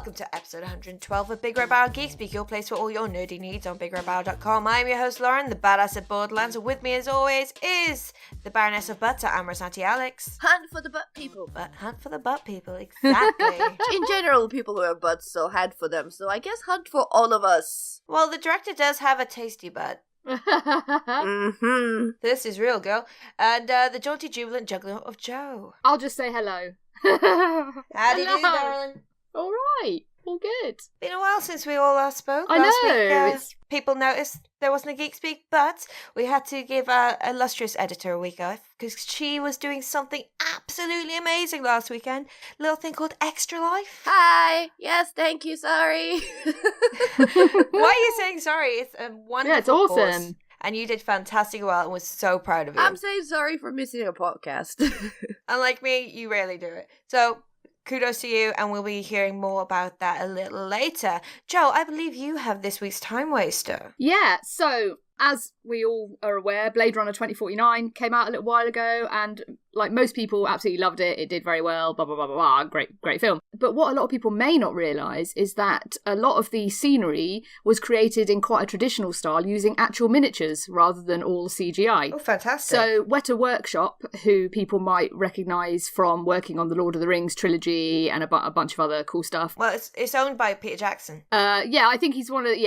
Welcome to episode 112 of BigRedBarel Geek Speak, your place for all your nerdy needs on BigRedBarel.com. I'm your host Lauren, the badass of Borderlands, and with me as always is the Baroness of Butter, Amorous Auntie Alex. Hunt for the butt people. But hunt for the butt people, exactly. In general, people who have butts, so hunt for them. So I guess hunt for all of us. Well, the director does have a tasty butt. Mm-hmm. This is real, girl. And the jaunty, jubilant juggler of Joe. I'll just say hello. How do you do, Hello. darling? All right, all good. Been a while since we all last spoke. I Last know. week, people noticed there wasn't a Geek Speak, but we had to give our illustrious editor a week off because she was doing something absolutely amazing last weekend. A little thing called Extra Life. Hi. Yes, thank you. Sorry. Why are you saying sorry? It's a wonderful Yeah, it's awesome. course, and you did fantastic well and was so proud of you. I'm saying sorry for missing a podcast. Unlike me, you rarely do it. So kudos to you, and we'll be hearing more about that a little later. Joe, I believe you have this week's Time Waster. Yeah, so as we all are aware, Blade Runner 2049 came out a little while ago, and like most people absolutely loved it. It did very well, blah, blah, blah, blah, blah. Great film. But what a lot of people may not realise is that a lot of the scenery was created in quite a traditional style using actual miniatures rather than all CGI. Oh, fantastic. So Weta Workshop, who people might recognise from working on the Lord of the Rings trilogy and a bunch of other cool stuff. Well, it's owned by Peter Jackson. Yeah, I think he's one of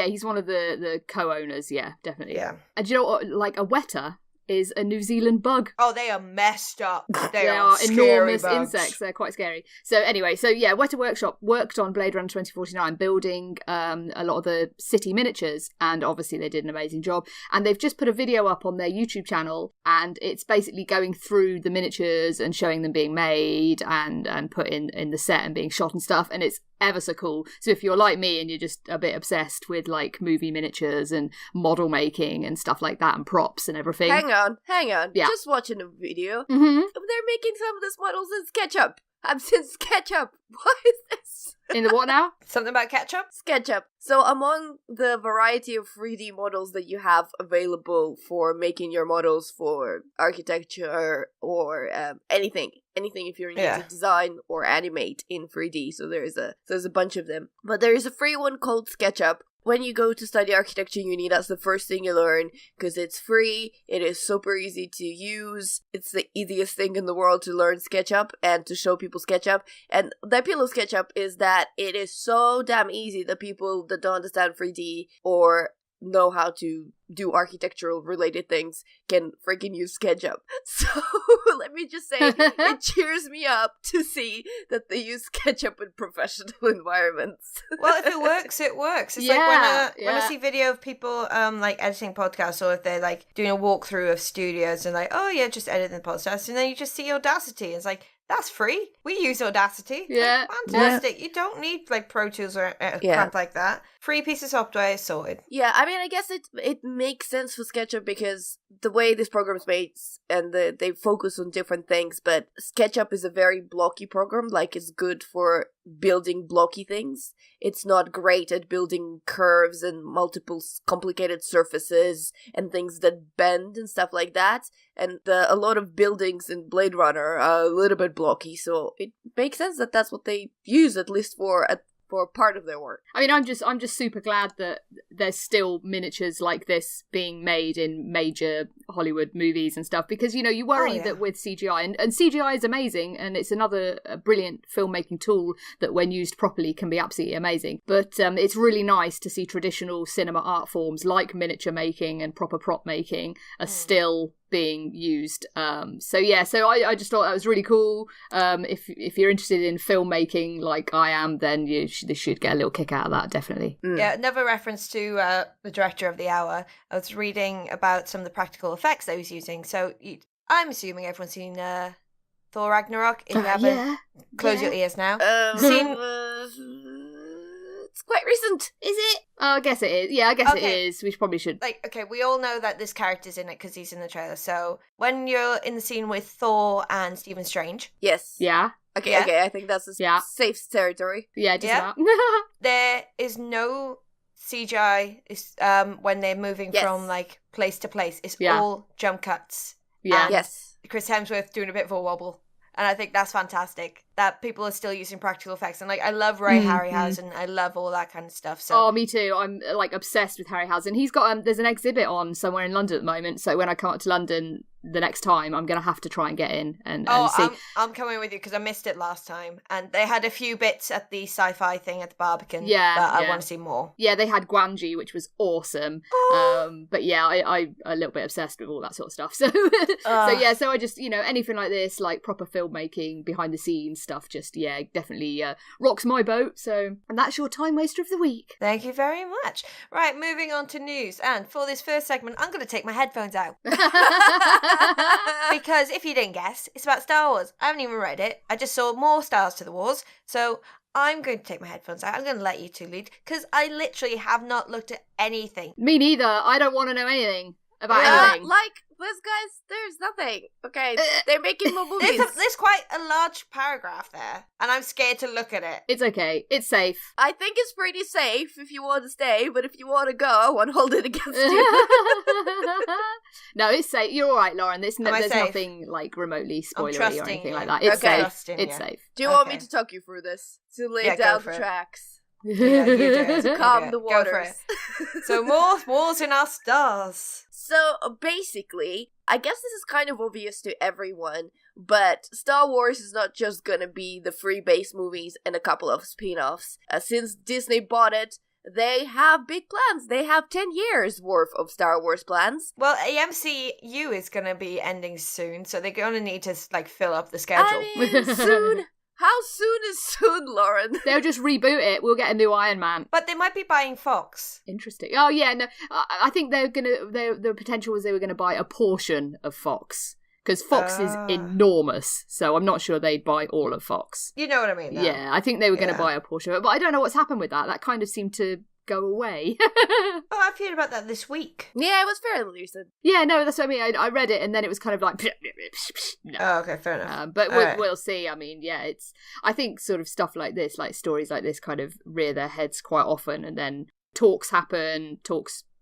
the co-owners. Yeah, definitely. Yeah. And do you know what? Like a Weta is a New Zealand bug. Oh, they are messed up. They are scary enormous bugs. insects. They're quite scary. So anyway, Weta Workshop worked on Blade Runner 2049, building a lot of the city miniatures, and obviously they did an amazing job. And they've just put a video up on their YouTube channel, and it's basically going through the miniatures and showing them being made and put in the set and being shot and stuff, and it's ever so cool. So if you're like me and you're just a bit obsessed with like movie miniatures and model making and stuff like that and props and everything. Hang on. Yeah. Just watching a video. Mm-hmm. They're making some of these models in SketchUp. I'm saying SketchUp. What is this? In the what now? Something about ketchup? SketchUp. So among the variety of 3D models that you have available for making your models for architecture or anything if you're into design or animate in 3D, so there's a bunch of them. But there is a free one called SketchUp. When you go to study architecture uni, that's the first thing you learn, because it's free, it is super easy to use, it's the easiest thing in the world to learn SketchUp and to show people SketchUp. And the appeal of SketchUp is that it is so damn easy that people that don't understand 3D or know how to do architectural related things can freaking use SketchUp. So let me just say, it cheers me up to see that they use SketchUp in professional environments. Well, if it works, it works. It's like when I see video of people like editing podcasts, or if they're like doing a walkthrough of studios and like, oh yeah, just editing the podcast, and then you just see Audacity. It's like, that's free. We use Audacity. Yeah. Like, fantastic. Yeah. You don't need like Pro Tools or crap like that. Free piece of software, sorted. Yeah, I mean, I guess it makes sense for SketchUp because the way this program is made, and they focus on different things, but SketchUp is a very blocky program. Like, it's good for building blocky things. It's not great at building curves and multiple complicated surfaces and things that bend and stuff like that. And a lot of buildings in Blade Runner are a little bit blocky, so it makes sense that that's what they use, at least for part of their work. I mean, I'm just super glad that there's still miniatures like this being made in major Hollywood movies and stuff, because, you know, you worry that with CGI, and CGI is amazing, and it's another brilliant filmmaking tool that when used properly can be absolutely amazing. But it's really nice to see traditional cinema art forms like miniature making and proper prop making are still being used. So I just thought that was really cool. If you're interested in filmmaking like I am, then you should get a little kick out of that, definitely. Yeah, another reference to the director of the hour. I was reading about some of the practical effects they was using. So I'm assuming everyone's seen Thor Ragnarok. If you haven't, close your ears now. It's quite recent. Is it? Oh, I guess it is. Yeah, I guess it is. We probably should. Like, okay, we all know that this character's in it because he's in the trailer. So when you're in the scene with Thor and Stephen Strange. Yes. Yeah. Okay, I think that's a safe territory. Yeah, just that. There is no CGI when they're moving from like place to place. It's all jump cuts. Yeah. And Chris Hemsworth doing a bit of a wobble. And I think that's fantastic that people are still using practical effects. And like, I love Ray Harryhausen. I love all that kind of stuff. So. Oh, me too. I'm like obsessed with Harryhausen. He's got there's an exhibit on somewhere in London at the moment. So when I come up to London the next time, I'm going to have to try and get in and see. I'm coming with you because I missed it last time. And they had a few bits at the sci-fi thing at the Barbican. Yeah. But I want to see more. Yeah, they had Guanji, which was awesome. But yeah, I'm a little bit obsessed with all that sort of stuff. So, so I just, anything like this, like proper filmmaking, behind the scenes stuff, just, definitely rocks my boat. So, and that's your time waster of the week. Thank you very much. Right, moving on to news. And for this first segment, I'm going to take my headphones out. Because if you didn't guess, it's about Star Wars. I haven't even read it. I just saw more Stars to the Wars. So I'm going to take my headphones out. I'm going to let you two lead because I literally have not looked at anything. Me neither. I don't want to know anything about anything. Those guys, there's nothing. Okay, they're making more movies. There's quite a large paragraph there, and I'm scared to look at it. It's okay. It's safe. I think it's pretty safe if you want to stay, but if you want to go, I won't hold it against you. No, it's safe. You're all right, Lauren. There's safe? nothing like remotely spoilery or anything like that. It's safe. It's safe. Do you want me to talk you through this? To lay down the tracks? Yeah, you do it. To calm the waters. So more wars in our stars. So basically, I guess this is kind of obvious to everyone, but Star Wars is not just gonna be the free base movies and a couple of spin-offs. Since Disney bought it, they have big plans. They have 10 years worth of Star Wars plans. Well, MCU is gonna be ending soon, so they're gonna need to fill up the schedule. I mean, soon. How soon is soon, Lauren? They'll just reboot it. We'll get a new Iron Man. But they might be buying Fox. Interesting. Oh yeah, no. I think the potential was they were gonna buy a portion of Fox. Because Fox is enormous, so I'm not sure they'd buy all of Fox. You know what I mean, though. Yeah, I think they were going to buy a portion of it, but I don't know what's happened with that. That kind of seemed to go away. Oh, I've heard about that this week. Yeah, it was fairly recent. Yeah, no, that's what I mean. I read it, and then it was kind of like... No. Oh, okay, fair enough. But we'll see. I mean, yeah, I think sort of stuff like this, like stories like this kind of rear their heads quite often, and then talks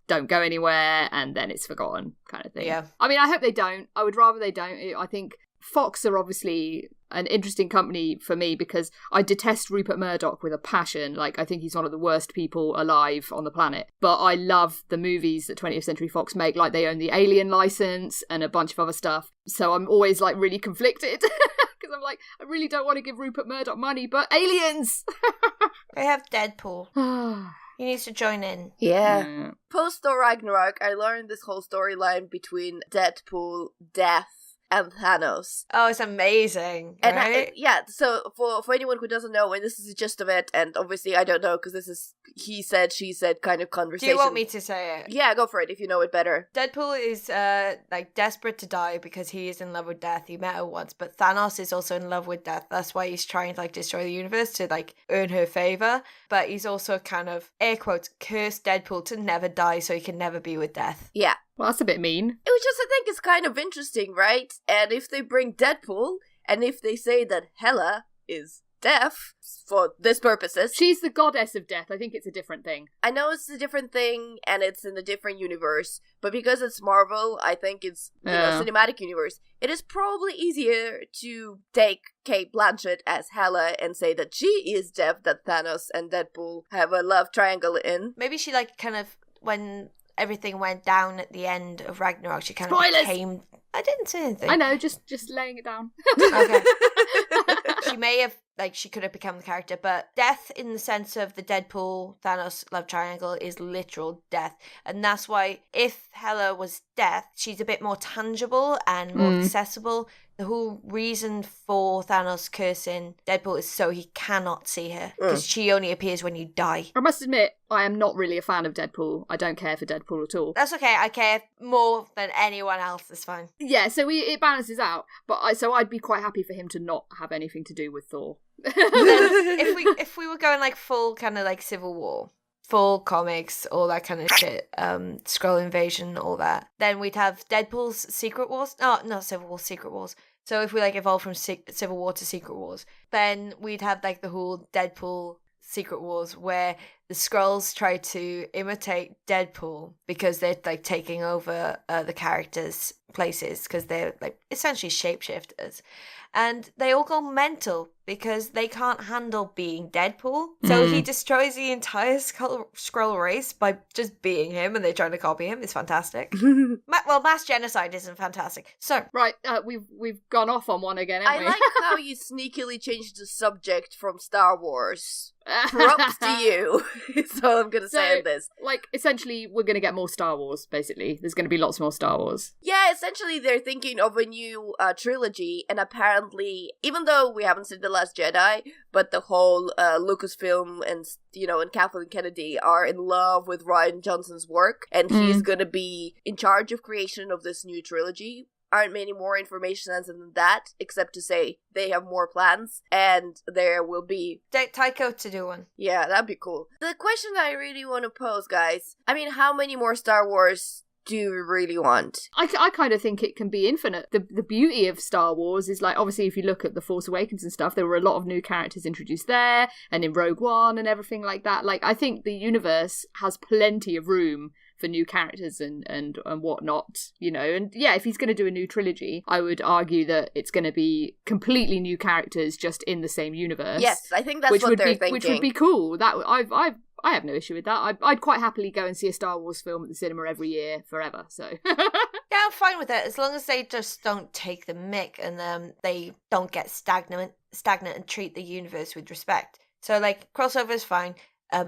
don't go anywhere, and then it's forgotten, kind of thing. Yeah. I mean, I hope they don't. I would rather they don't. I think Fox are obviously an interesting company for me because I detest Rupert Murdoch with a passion. Like, I think he's one of the worst people alive on the planet. But I love the movies that 20th Century Fox make. Like, they own the Alien license and a bunch of other stuff. So I'm always, like, really conflicted. Because I'm like, I really don't want to give Rupert Murdoch money, but aliens! They have Deadpool. He needs to join in. Yeah. Post-Thor Ragnarok, I learned this whole storyline between Deadpool, Death, and Thanos. Oh, it's amazing, right? So for anyone who doesn't know, and this is the gist of it, and obviously I don't know, because this is he said, she said kind of conversation. Do you want me to say it? Yeah, go for it, if you know it better. Deadpool is, desperate to die because he is in love with Death. He met her once, but Thanos is also in love with Death. That's why he's trying to, destroy the universe to, earn her favour. But he's also kind of, air quotes, cursed Deadpool to never die so he can never be with Death. Yeah. Well, that's a bit mean. It was just, I think it's kind of interesting, right? And if they bring Deadpool, and if they say that Hela is deaf, for this purposes... She's the goddess of death. I think it's a different thing. I know it's a different thing, and it's in a different universe, but because it's Marvel, I think it's, cinematic universe, it is probably easier to take Kate Blanchett as Hela and say that she is deaf, that Thanos and Deadpool have a love triangle in. Maybe she, when everything went down at the end of Ragnarok, she kind Spoilers! of came... I didn't say anything. I know, just laying it down. Okay. She may have, she could have become the character, but death in the sense of the Deadpool Thanos love triangle is literal death. And that's why if Hela was death, she's a bit more tangible and more accessible. The whole reason for Thanos cursing Deadpool is so he cannot see her, because she only appears when you die. I must admit, I am not really a fan of Deadpool. I don't care for Deadpool at all. That's okay. I care more than anyone else. It's fine. Yeah, so it balances out. But I'd be quite happy for him to not have anything to do with Thor. if we were going full kind of Civil War, full comics, all that kind of shit, Skrull invasion, all that, then we'd have Deadpool's Secret Wars. Oh, not Civil War, Secret Wars. So if we evolve from Civil War to Secret Wars, then we'd have the whole Deadpool Secret Wars where the Skrulls try to imitate Deadpool because they're like taking over the characters' places because they're like essentially shapeshifters. And they all go mental because they can't handle being Deadpool. So he destroys the entire Skrull race by just being him, and they're trying to copy him. It's fantastic. Well, mass genocide isn't fantastic. So right, we've gone off on one again, haven't we? I like how you sneakily changed the subject from Star Wars. Props to you. That's all I'm going to say on this. Like, essentially, we're going to get more Star Wars, basically. There's going to be lots more Star Wars. Yeah, essentially, they're thinking of a new trilogy, and apparently, even though we haven't seen The Last Jedi, but the whole Lucasfilm and, and Kathleen Kennedy are in love with Rian Johnson's work, and he's going to be in charge of creation of this new trilogy. Aren't many more information than that, except to say they have more plans, and there will be Taika to do one. Yeah, that'd be cool. The question I really want to pose, guys, I mean, how many more Star Wars do you really want? I kind of think it can be infinite. The beauty of Star Wars is, like, obviously if you look at The Force Awakens and stuff, there were a lot of new characters introduced there, and in Rogue One and everything like that. Like, I think the universe has plenty of room for new characters and whatnot, and yeah, if he's going to do a new trilogy, I would argue that it's going to be completely new characters just in the same universe. Yes, I think that's what they're thinking. Which would be cool. That I have no issue with that. I'd quite happily go and see a Star Wars film at the cinema every year forever. So yeah, I'm fine with it as long as they just don't take the mick and they don't get stagnant and treat the universe with respect. So like crossover is fine,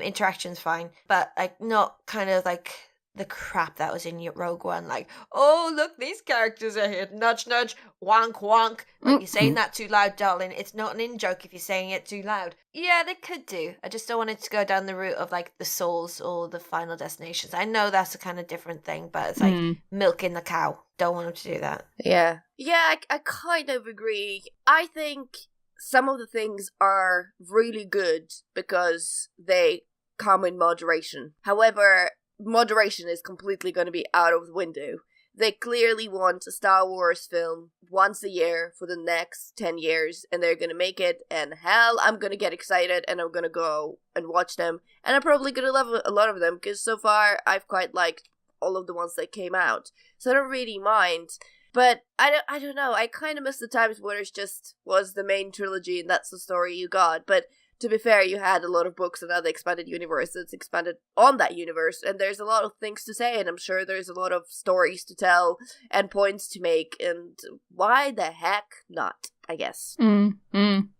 interaction's fine, but like not kind of like the crap that was in Rogue One, like, oh, look, these characters are here, nudge, nudge, wonk, wonk. Like, you're saying that too loud, darling. It's not an in-joke if you're saying it too loud. Yeah, they could do. I just don't want it to go down the route of, like, the Souls or the Final Destinations. I know that's a kind of different thing, but it's like milking the cow. Don't want them to do that. Yeah. Yeah, I kind of agree. I think some of the things are really good because they come in moderation. However, moderation is completely going to be out of the window. They clearly want a Star Wars film once a year for the next 10 years, and they're going to make it, and hell, I'm going to get excited, and I'm going to go and watch them, and I'm probably going to love a lot of them, because so far, I've quite liked all of the ones that came out, so I don't really mind. But I don't know, I kind of miss the times where it just was the main trilogy, and that's the story you got, but to be fair, you had a lot of books and other expanded universe that's expanded on that universe, and there's a lot of things to say, and I'm sure there's a lot of stories to tell and points to make, and why the heck not, I guess.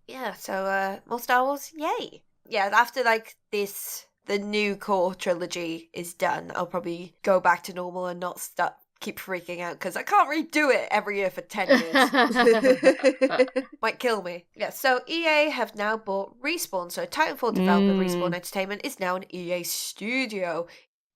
Yeah, so more Star Wars, yay. Yeah, after like the new core trilogy is done, I'll probably go back to normal and not keep freaking out because I can't redo it every year for 10 years. Might kill me. Yeah, so EA have now bought Respawn. So Titanfall developer Respawn Entertainment is now an EA studio.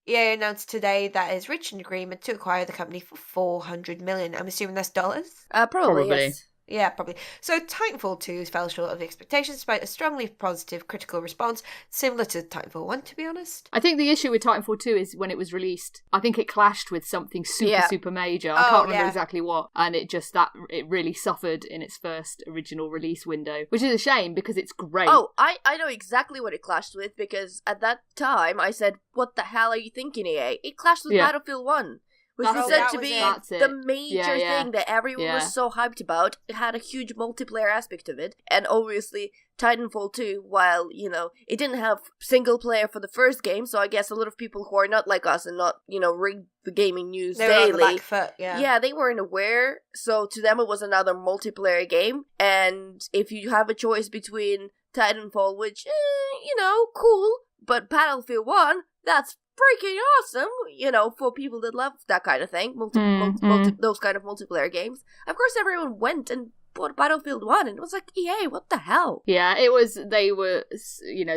EA announced today that it has reached an agreement to acquire the company for $400 million. I'm assuming that's dollars? Probably. Yes. Yeah, probably. So Titanfall 2 fell short of expectations despite a strongly positive critical response, similar to Titanfall 1, to be honest. I think the issue with Titanfall 2 is when it was released, I think it clashed with something super major. I can't remember exactly what. And it really suffered in its first original release window, which is a shame because it's great. Oh, I know exactly what it clashed with because at that time I said, what the hell are you thinking, EA? It clashed with Battlefield 1. Which is said to be the major thing that everyone was so hyped about. It had a huge multiplayer aspect of it. And obviously, Titanfall 2, while, it didn't have single player for the first game, so I guess a lot of people who are not like us and not, read the gaming news daily. On the back foot, yeah, they weren't aware. So to them, it was another multiplayer game. And if you have a choice between Titanfall, which, cool, but Battlefield 1, that's freaking awesome, for people that love that kind of thing, those kind of multiplayer games. Of course, everyone went and bought Battlefield 1, and it was like, EA, what the hell? Yeah, they were,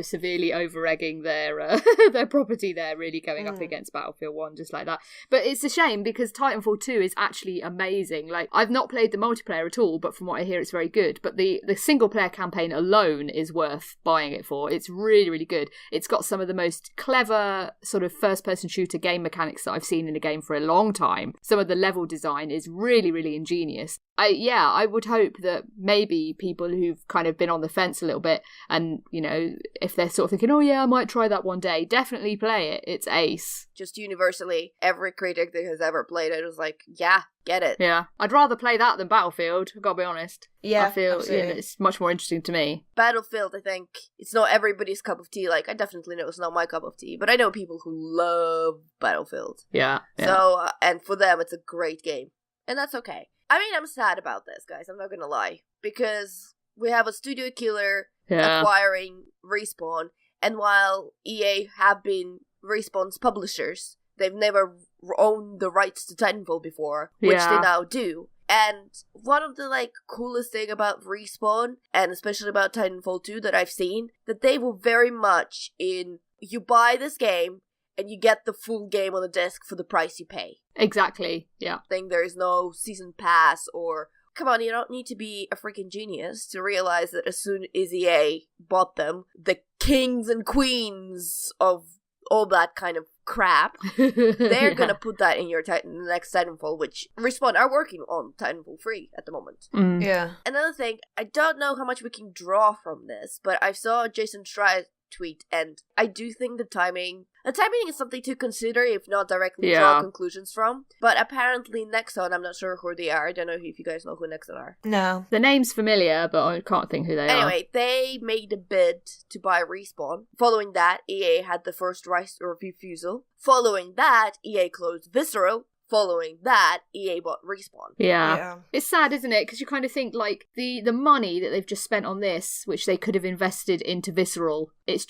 severely over-egging their property there, really going up against Battlefield 1, just like that. But it's a shame, because Titanfall 2 is actually amazing. Like, I've not played the multiplayer at all, but from what I hear, it's very good. But the single-player campaign alone is worth buying it for. It's really, really good. It's got some of the most clever sort of first-person shooter game mechanics that I've seen in a game for a long time. Some of the level design is really, really ingenious. I would hope hope that maybe people who've kind of been on the fence a little bit, and, you know, if they're sort of thinking, oh yeah, I might try that one day, definitely play it. It's ace. Just universally, every critic that has ever played it was like, yeah, get it. Yeah. I'd rather play that than Battlefield, I've got to be honest. Yeah, I feel it's much more interesting to me. Battlefield, I think, it's not everybody's cup of tea. Like, I definitely know it's not my cup of tea, but I know people who love Battlefield. Yeah. So, and for them, it's a great game. And that's okay. I mean, I'm sad about this, guys, I'm not gonna lie. Because we have a studio killer acquiring Respawn, and while EA have been Respawn's publishers, they've never owned the rights to Titanfall before, which they now do. And one of the, like, coolest thing about Respawn, and especially about Titanfall 2 that I've seen, that they were very much in, you buy this game, and you get the full game on the disc for the price you pay. Exactly, yeah. I think there is no season pass or... Come on, you don't need to be a freaking genius to realize that as soon as EA bought them, the kings and queens of all that kind of crap, they're gonna put that in your the next Titanfall, which Respawn are working on Titanfall 3 at the moment. Yeah. Another thing, I don't know how much we can draw from this, but I saw Jason Schreier tweet, and I do think the timing is something to consider, if not directly draw conclusions from. But apparently Nexon, I'm not sure who they are. I don't know if you guys know who Nexon are. No. The name's familiar, but I can't think who they are. Anyway, they made a bid to buy Respawn. Following that, EA had the first right of refusal. Following that, EA closed Visceral. Following that, EA bought Respawn. Yeah. It's sad, isn't it? Because you kind of think, like, the money that they've just spent on this, which they could have invested into Visceral, it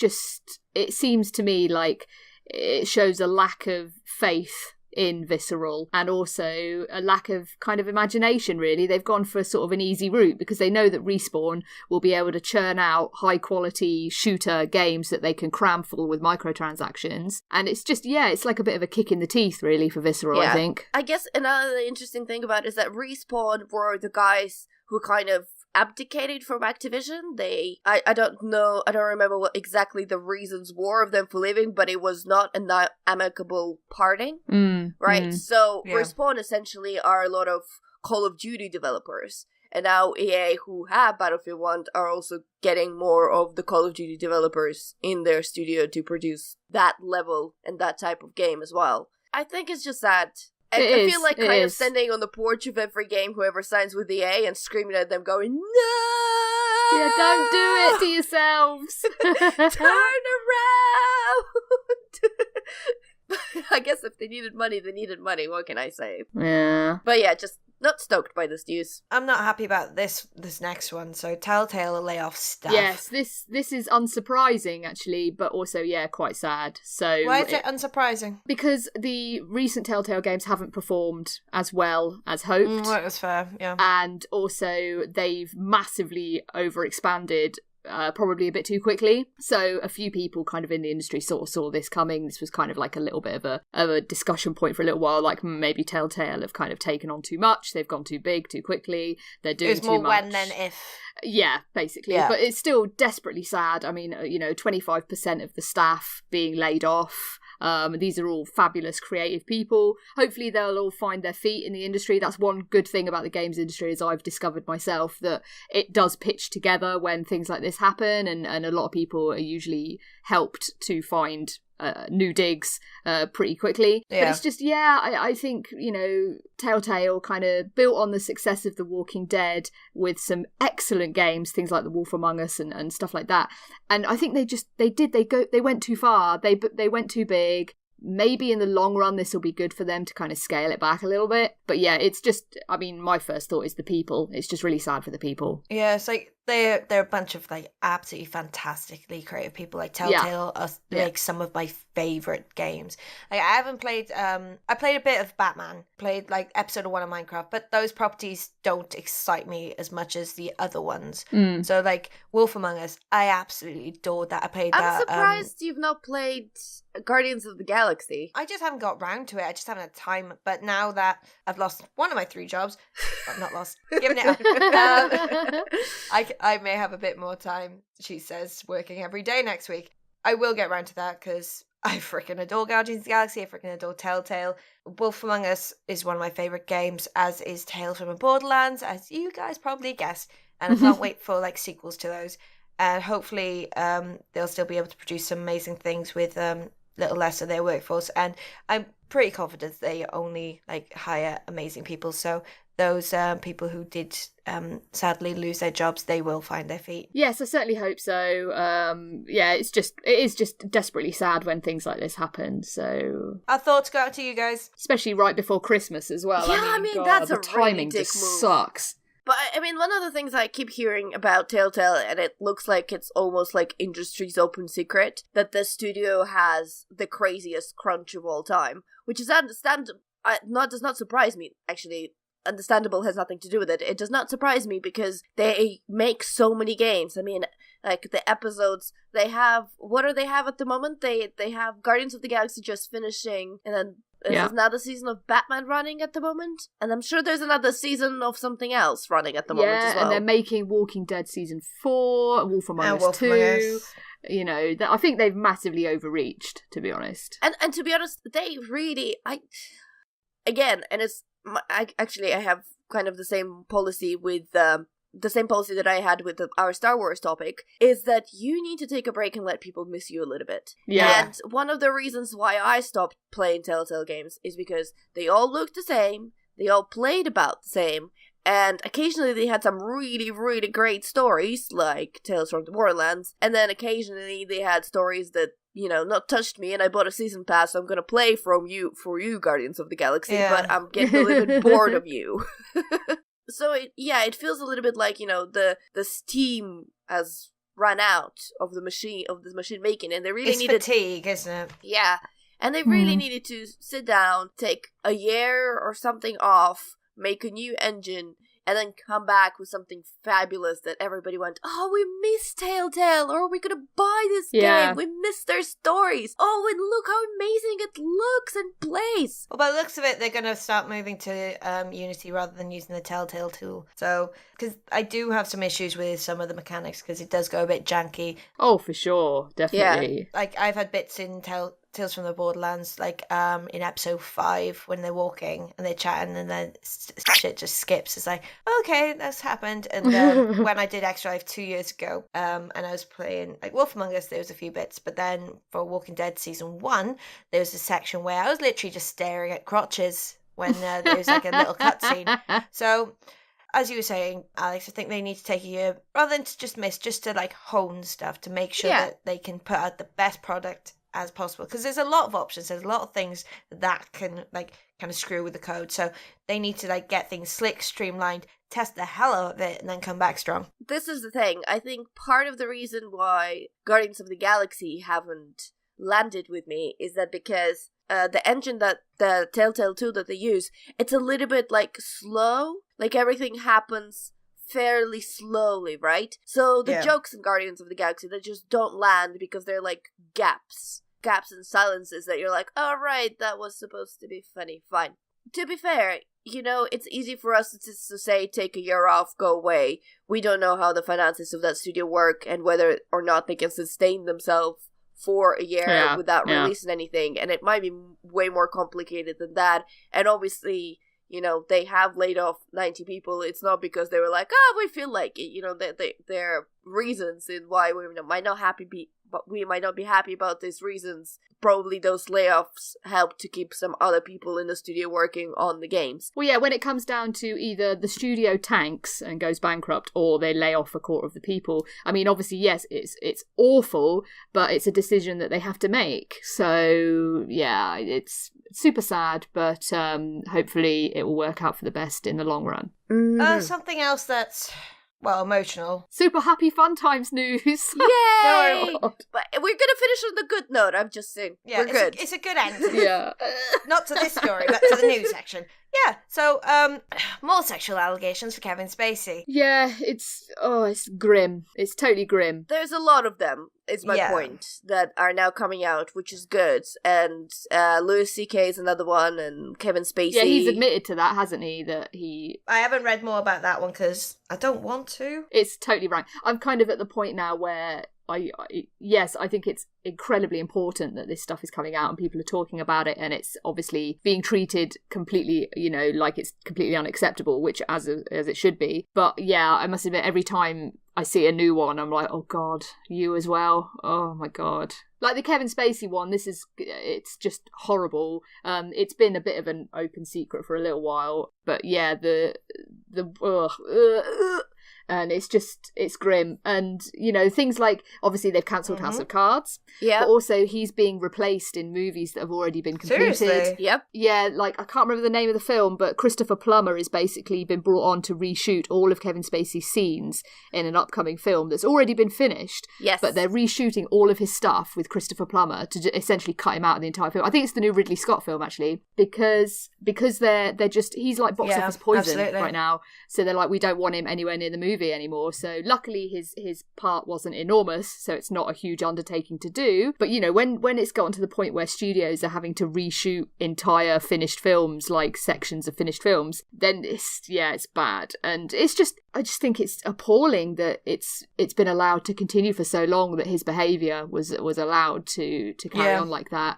seems to me like it shows a lack of faith in Visceral, and also a lack of kind of imagination, really. They've gone for sort of an easy route because they know that Respawn will be able to churn out high quality shooter games that they can cram full with microtransactions, and it's just it's like a bit of a kick in the teeth, really, for Visceral. I think. I guess another interesting thing about it is that Respawn were the guys who kind of abdicated from Activision. I don't know, I don't remember what exactly the reasons were of them for leaving, but it was not an amicable parting, right? So Respawn essentially are a lot of Call of Duty developers, and now EA, who have Battlefield 1, are also getting more of the Call of Duty developers in their studio to produce that level and that type of game as well. I think it's just sad. I feel like kind of standing on the porch of every game, whoever signs with EA, and screaming at them going, no! Yeah, don't do it to yourselves! Turn around! I guess if they needed money, they needed money. What can I say? Yeah. But yeah, just not stoked by this news. I'm not happy about this next one. So Telltale layoff staff. Yes, this is unsurprising, actually, but also, quite sad. So why is it unsurprising? Because the recent Telltale games haven't performed as well as hoped. That was fair, yeah. And also, they've massively overexpanded probably a bit too quickly. So a few people kind of in the industry sort of saw this coming. This was kind of like a little bit of a discussion point for a little while, like maybe Telltale have kind of taken on too much, they've gone too big too quickly, they're doing too much. It was more when than if. Yeah, basically. Yeah. But it's still desperately sad. I mean, 25% of the staff being laid off. These are all fabulous creative people. Hopefully they'll all find their feet in the industry. That's one good thing about the games industry, as I've discovered myself, that it does pitch together when things like this happen, and a lot of people are usually helped to find new digs pretty quickly. But it's just, I think, Telltale kind of built on the success of The Walking Dead with some excellent games, things like The Wolf Among Us and stuff like that. And I think they went too far. They went too big. Maybe in the long run this will be good for them to kind of scale it back a little bit. But yeah, it's just, I mean, my first thought is the people. It's just really sad for the people. Yeah, it's like they're a bunch of like absolutely fantastically creative people. Like Telltale are like some of my favorite games. Like I haven't played I played a bit of Batman, played like episode 1 of Minecraft, but those properties don't excite me as much as the other ones. So like Wolf Among Us, I absolutely adored that. I played that. I'm surprised you've not played Guardians of the Galaxy. I just haven't got round to it. I just haven't had time. But now that I've lost one of my 3 jobs, I'm not lost, giving it up. I may have a bit more time, she says, working every day next week. I will get round to that because I freaking adore Guardians of the Galaxy. I freaking adore Telltale. Wolf Among Us is one of my favourite games, as is Tales from the Borderlands, as you guys probably guessed. And I can't wait for like sequels to those. And hopefully they'll still be able to produce some amazing things with little less of their workforce. And I'm pretty confident they only like hire amazing people. So those people who did sadly lose their jobs, they will find their feet. Yes, I certainly hope so. It is just desperately sad when things like this happen. So our thoughts go out to you guys, especially right before Christmas as well. Yeah, I mean, that's the a timing really dick just move. sucks. But, I mean, one of the things I keep hearing about Telltale, and it looks like it's almost like industry's open secret, that the studio has the craziest crunch of all time, which is understandable. Does not surprise me, actually. Understandable has nothing to do with it. It does not surprise me because they make so many games. I mean, like the episodes they have. What do they have at the moment? They have Guardians of the Galaxy just finishing, and then there's another season of Batman running at the moment, and I'm sure there's another season of something else running at the moment as well. And they're making Walking Dead season 4, Wolf Among Us 2. You know, I think they've massively overreached, to be honest. And to be honest, they really, I have kind of the same policy with the same policy that I had with our Star Wars topic, is that you need to take a break and let people miss you a little bit. Yeah. And one of the reasons why I stopped playing Telltale games is because they all looked the same, they all played about the same, and occasionally they had some really, really great stories, like Tales from the Borderlands, and then occasionally they had stories that, you know, not touched me, and I bought a season pass, so I'm gonna play for you, Guardians of the Galaxy, but I'm getting a little bit bored of you. So it feels a little bit like, you know, the steam has run out of the machine making, and they really needed fatigue, isn't it? Yeah, and they really needed to sit down, take a year or something off, make a new engine, and then come back with something fabulous that everybody went, oh, we missed Telltale, or we're gonna buy this game, we missed their stories, oh, and look how amazing it looks and plays. Well, by the looks of it, they're gonna start moving to Unity rather than using the Telltale tool. So, because I do have some issues with some of the mechanics, because it does go a bit janky. Oh, for sure, definitely. Yeah. Like, I've had bits in Tales from the Borderlands, like in episode 5 when they're walking and they're chatting and then shit just skips. It's like, okay, that's happened. And then when I did Extra Life 2 years ago, and I was playing like Wolf Among Us, there was a few bits, but then for Walking Dead season 1, there was a section where I was literally just staring at crotches when there was like a little cutscene. So, as you were saying, Alex, I think they need to take a year, rather than to just miss, just to like hone stuff to make sure that they can put out the best product as possible, because there's a lot of options, there's a lot of things that can like kind of screw with the code, so they need to like get things slick, streamlined, test the hell out of it, and then come back strong. This is the thing, I think part of the reason why Guardians of the Galaxy haven't landed with me is that because the engine that the Telltale tool that they use, it's a little bit like slow, like everything happens fairly slowly, right? So the jokes in Guardians of the Galaxy, they just don't land because they're like gaps and silences that you're like, oh right, that was supposed to be funny, fine. To be fair, you know, it's easy for us to say take a year off, go away. We don't know how the finances of that studio work and whether or not they can sustain themselves for a year without releasing anything, and it might be way more complicated than that. And obviously, you know, they have laid off 90 people. It's not because they were like, oh, we feel like it. You know, there are reasons in why we might not be happy about these reasons. Probably those layoffs help to keep some other people in the studio working on the games. Well, yeah, when it comes down to either the studio tanks and goes bankrupt or they lay off a quarter of the people, I mean, obviously, yes, it's awful, but it's a decision that they have to make. So, yeah, it's super sad, but hopefully it will work out for the best in the long run. Something else that's, well, emotional. Super happy fun times news. Yay! But we're gonna finish on the good note, I'm just saying. Yeah, we're good. It's a good end. Yeah. Not to this story, but to the news section. Yeah, so, more sexual allegations for Kevin Spacey. Yeah, it's grim. It's totally grim. There's a lot of them, is my point, that are now coming out, which is good. And Louis C.K. is another one, and Kevin Spacey. Yeah, he's admitted to that, hasn't he? I haven't read more about that one, because I don't want to. It's totally right. I'm kind of at the point now where yes, I think it's incredibly important that this stuff is coming out and people are talking about it, and it's obviously being treated completely, like it's completely unacceptable, which as it should be. But yeah, I must admit, every time I see a new one, I'm like, oh god, you as well? Oh my god. Like the Kevin Spacey one, it's just horrible. It's been a bit of an open secret for a little while, but yeah, and it's grim. And, things like, obviously they've cancelled House of Cards. Yeah. But also he's being replaced in movies that have already been completed. Seriously? Yep. Yeah, like, I can't remember the name of the film, but Christopher Plummer has basically been brought on to reshoot all of Kevin Spacey's scenes in an upcoming film that's already been finished. Yes. But they're reshooting all of his stuff with Christopher Plummer to essentially cut him out of the entire film. I think it's the new Ridley Scott film, actually, because they're just, he's like box office poison right now. So they're like, we don't want him anywhere near the movie anymore. So luckily his part wasn't enormous, so it's not a huge undertaking to do. But when it's gotten to the point where studios are having to reshoot entire finished films, like sections of finished films, then it's bad. And I just think it's appalling that it's been allowed to continue for so long, that his behaviour was allowed to carry on like that.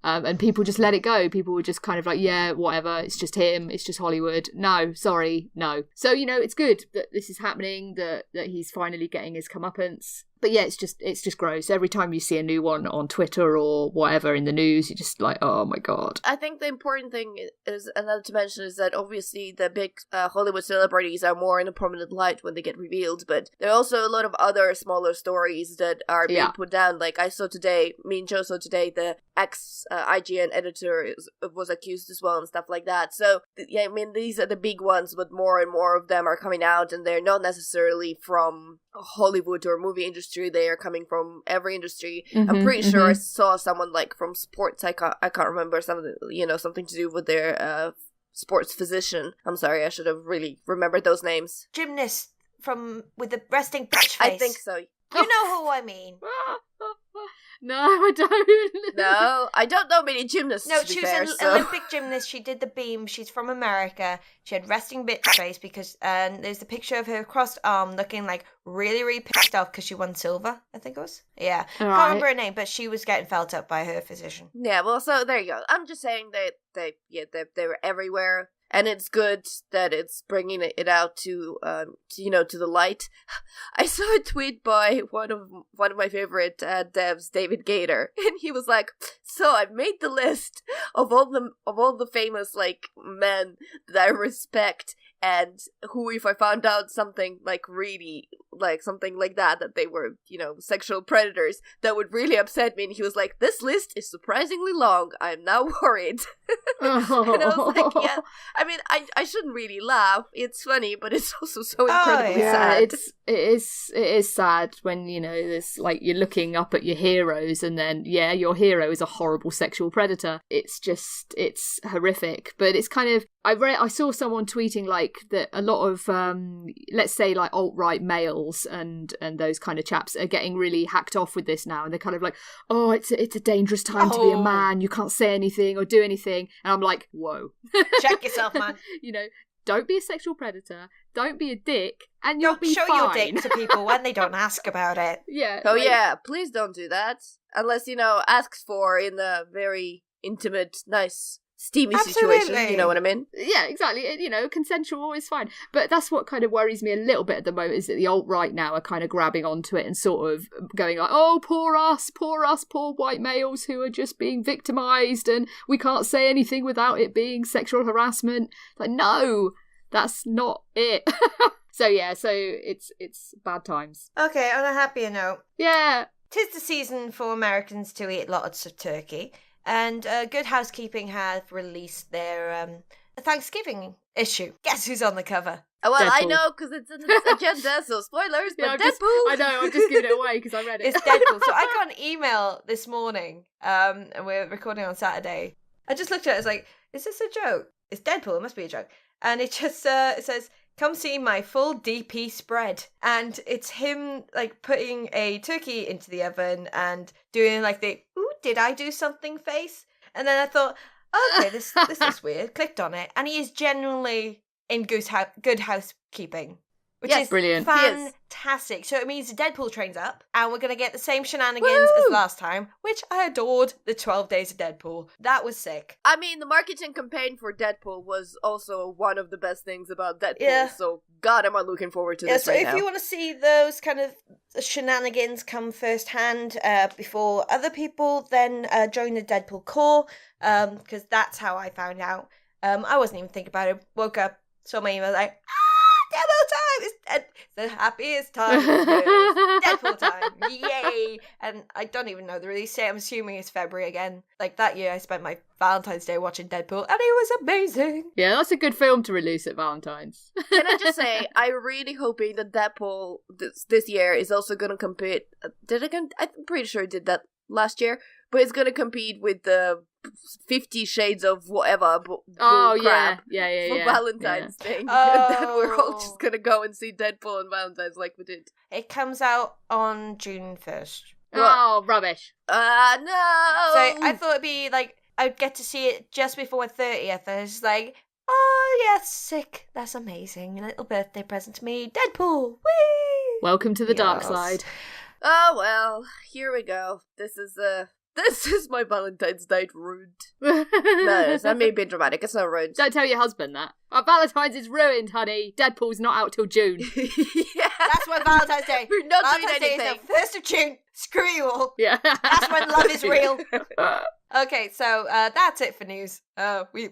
And people just let it go. People were just kind of like, yeah, whatever, it's just him, it's just Hollywood. No, sorry, no. So, it's good that this is happening, that he's finally getting his comeuppance. But yeah, it's just gross. Every time you see a new one on Twitter or whatever in the news, you're just like, oh my god. I think the important thing is, another to mention, is that obviously the big Hollywood celebrities are more in a prominent light when they get revealed, but there are also a lot of other smaller stories that are being put down. Like me and Joe saw today, the ex-IGN editor was accused as well and stuff like that. So, yeah, I mean, these are the big ones, but more and more of them are coming out, and they're not necessarily from Hollywood or movie industry. They are coming from every industry. I'm pretty sure I saw someone like from sports. I can't remember, something to do with their sports physician. I'm sorry, I should have really remembered those names. Gymnast with the resting bitch face. I think so. You know who I mean. No, I don't. No, I don't know many gymnasts. No, she was an Olympic gymnast. She did the beam. She's from America. She had resting bitch face because there's the picture of her crossed arm looking like really, really pissed off because she won silver, I think it was. Yeah. Can't remember her name, but she was getting felt up by her physician. Yeah, well, so there you go. I'm just saying that they were everywhere. And it's good that it's bringing it out to the light. I saw a tweet by one of my favorite devs, David Gator, and he was like, "So I've made the list of all the famous like men that I respect, and who, if I found out something like really like something like that they were sexual predators, that would really upset me." And he was like, "This list is surprisingly long. I'm now worried." And I was like, yeah. I mean, I shouldn't really laugh. It's funny, but it's also so incredibly sad. It is sad when, there's like you're looking up at your heroes and then, your hero is a horrible sexual predator. It's horrific. But it's kind of, I saw someone tweeting like that a lot of, let's say like alt-right males and those kind of chaps are getting really hacked off with this now. And they're kind of like, oh, it's a dangerous time to be a man. You can't say anything or do anything. And I'm like, whoa. Check yourself, man. Don't be a sexual predator. Don't be a dick. And you'll be fine. Don't show your dick to people when they don't ask about it. Yeah. Oh, yeah. Please don't do that. Unless, asks for in a very intimate, nice, steamy situation. You know what I mean? Yeah, exactly. Consensual is fine. But that's what kind of worries me a little bit at the moment, is that the alt-right now are kind of grabbing onto it and sort of going like, oh, poor us, poor white males who are just being victimised and we can't say anything without it being sexual harassment. Like, no, that's not it. So it's bad times. Okay, on a happier note. Yeah. 'Tis the season for Americans to eat lots of turkey. And Good Housekeeping have released their Thanksgiving issue. Guess who's on the cover? Well, Deadpool. I know, because it's in the agenda, so spoilers, but Deadpool! I know, I'm just giving it away because I read it. It's Deadpool. So I got an email this morning, and we're recording on Saturday. I just looked at it, it's like, is this a joke? It's Deadpool, it must be a joke. And it just it says, come see my full DP spread. And it's him, like, putting a turkey into the oven and doing, like, the, ooh, did I do something face? And then I thought, okay, this is weird. Clicked on it. And he is genuinely in good housekeeping. which is brilliant. Fantastic. So it means the Deadpool train's up, and we're going to get the same shenanigans as last time, which I adored. The 12 Days of Deadpool. That was sick. I mean, the marketing campaign for Deadpool was also one of the best things about Deadpool, so God, am I looking forward to this so if you want to see those kind of shenanigans come firsthand before other people, then join the Deadpool Corps, because that's how I found out. I wasn't even thinking about it. Woke up, saw my email, like, Deadpool time! It's the happiest time. Deadpool time. Yay! And I don't even know the release date. I'm assuming it's February again. Like, that year I spent my Valentine's Day watching Deadpool, and it was amazing. Yeah, that's a good film to release at Valentine's. Can I just say, I'm really hoping that Deadpool this year is also going to compete. I'm pretty sure it did that last year, but it's going to compete with the 50 Shades of whatever crap for Valentine's Day. And then we're all just going to go and see Deadpool on Valentine's like we did. It comes out on June 1st. Oh, rubbish. No! So I thought it'd be like, I'd get to see it just before my 30th, and it's like, oh yeah, sick. That's amazing. A little birthday present to me. Deadpool! Whee! Welcome to the dark side. Oh well, here we go. This is my Valentine's night ruined. No, that may be dramatic. It's not ruined. Don't tell your husband that. Our Valentine's is ruined, honey. Deadpool's not out till June. Yeah. That's when Valentine's Day. We're not Valentine's doing anything. Day is the 1st of June. Screw you all. Yeah. That's when love is real. Okay, so that's it for news. We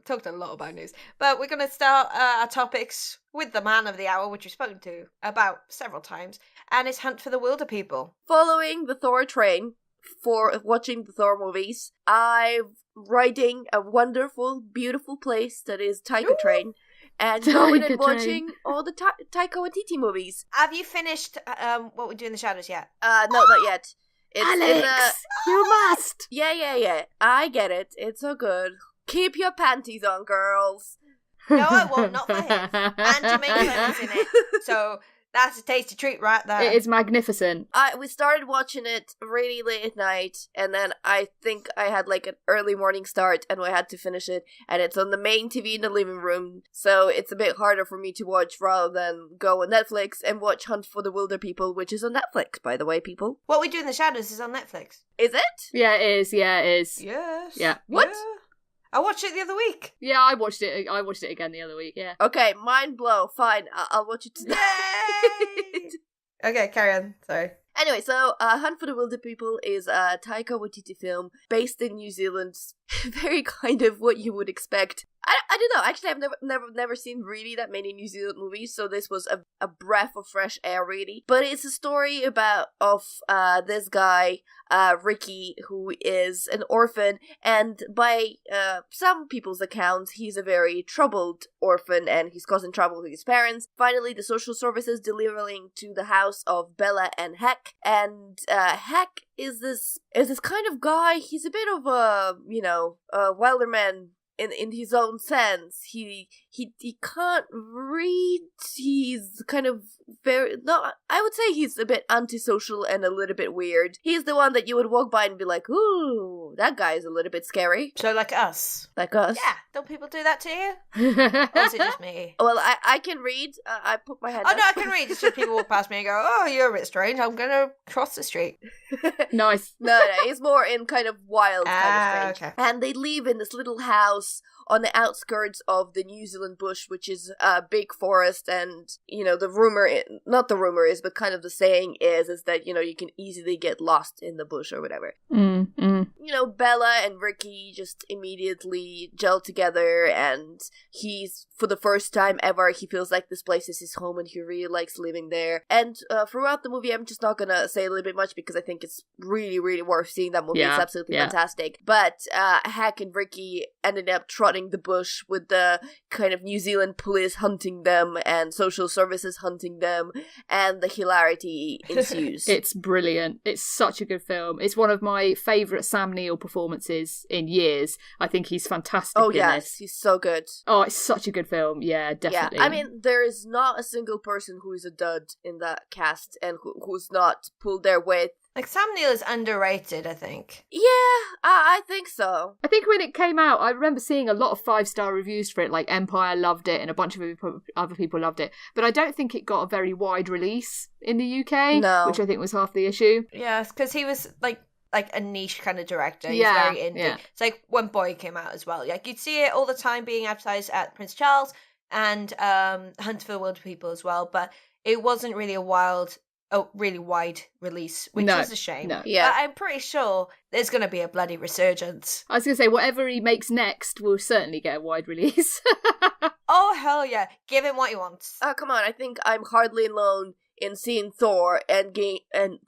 talked a lot about news. But we're going to start our topics with the man of the hour, which we've spoken to about several times, and it's Hunt for the Wilderpeople. Following the Thor train for watching the Thor movies, I'm riding a wonderful, beautiful place that is Taika Train, and going and watching all the Taika Waititi movies. Have you finished What We Do in the Shadows yet? No, not yet. It's Alex, you must. Yeah. I get it. It's so good. Keep your panties on, girls. No, I won't. Not for him. And Jamaica is in it. So that's a tasty treat right there. It is magnificent. We started watching it really late at night, and then I think I had like an early morning start, and I had to finish it, and it's on the main TV in the living room, so it's a bit harder for me to watch rather than go on Netflix and watch Hunt for the Wilderpeople, which is on Netflix, by the way, people. What We Do in the Shadows is on Netflix. Is it? Yeah, it is. Yes. Yeah. What? Yeah. I watched it the other week. Yeah, I watched it again the other week, yeah. Okay, mind blow. Fine, I'll watch it today. Yay! Okay, carry on. Sorry. Anyway, so Hunt for the Wilderpeople is a Taika Waititi film based in New Zealand. Very kind of what you would expect. I don't know. Actually, I've never seen really that many New Zealand movies, so this was a breath of fresh air, really. But it's a story of this guy, Ricky, who is an orphan, and by some people's accounts, he's a very troubled orphan, and he's causing trouble with his parents. Finally, the social services delivering to the house of Bella and Heck, and Heck is this kind of guy. He's a bit of a wilder man in his own sense. He can't read. He's kind of I would say he's a bit antisocial and a little bit weird. He's the one that you would walk by and be like, ooh, that guy is a little bit scary. So like us. Like us. Yeah. Don't people do that to you? Or is it just me? Well, I can read. I put my head no, I can read. It's just people walk past me and go, oh, you're a bit strange. I'm going to cross the street. Nice. No, it's more in kind of wild kind of strange. Okay. And they live in this little house on the outskirts of the New Zealand bush, which is a big forest, and, not the rumor is, but kind of the saying is that, you can easily get lost in the bush or whatever. Bella and Ricky just immediately gel together, and for the first time ever, he feels like this place is his home, and he really likes living there. And throughout the movie, I'm just not gonna say a little bit much, because I think it's really, really worth seeing that movie. Yeah, it's absolutely fantastic. But Hack and Ricky ended up trotting the bush with the kind of New Zealand police hunting them and social services hunting them, and the hilarity ensues. It's brilliant. It's such a good film. It's one of my favourite Sam Neill performances in years. I think he's fantastic in this. He's so good. Oh, it's such a good film. Yeah, definitely. Yeah, I mean, there is not a single person who is a dud in that cast and who's not pulled their weight Like, Sam Neill is underrated, I think. Yeah, I think so. I think when it came out, I remember seeing a lot of 5-star reviews for it, like Empire loved it and a bunch of other people loved it. But I don't think it got a very wide release in the UK, which I think was half the issue. Yeah, because he was like a niche kind of director. He's very indie. Yeah. It's like when Boy came out as well. Like, you'd see it all the time being advertised at Prince Charles and Hunt for the Wilderpeople as well, but it wasn't really really wide release, which is a shame. No. Yeah. But I'm pretty sure there's going to be a bloody resurgence. I was going to say, whatever he makes next will certainly get a wide release. Oh, hell yeah. Give him what he wants. Oh, come on. I think I'm hardly alone in seeing Thor and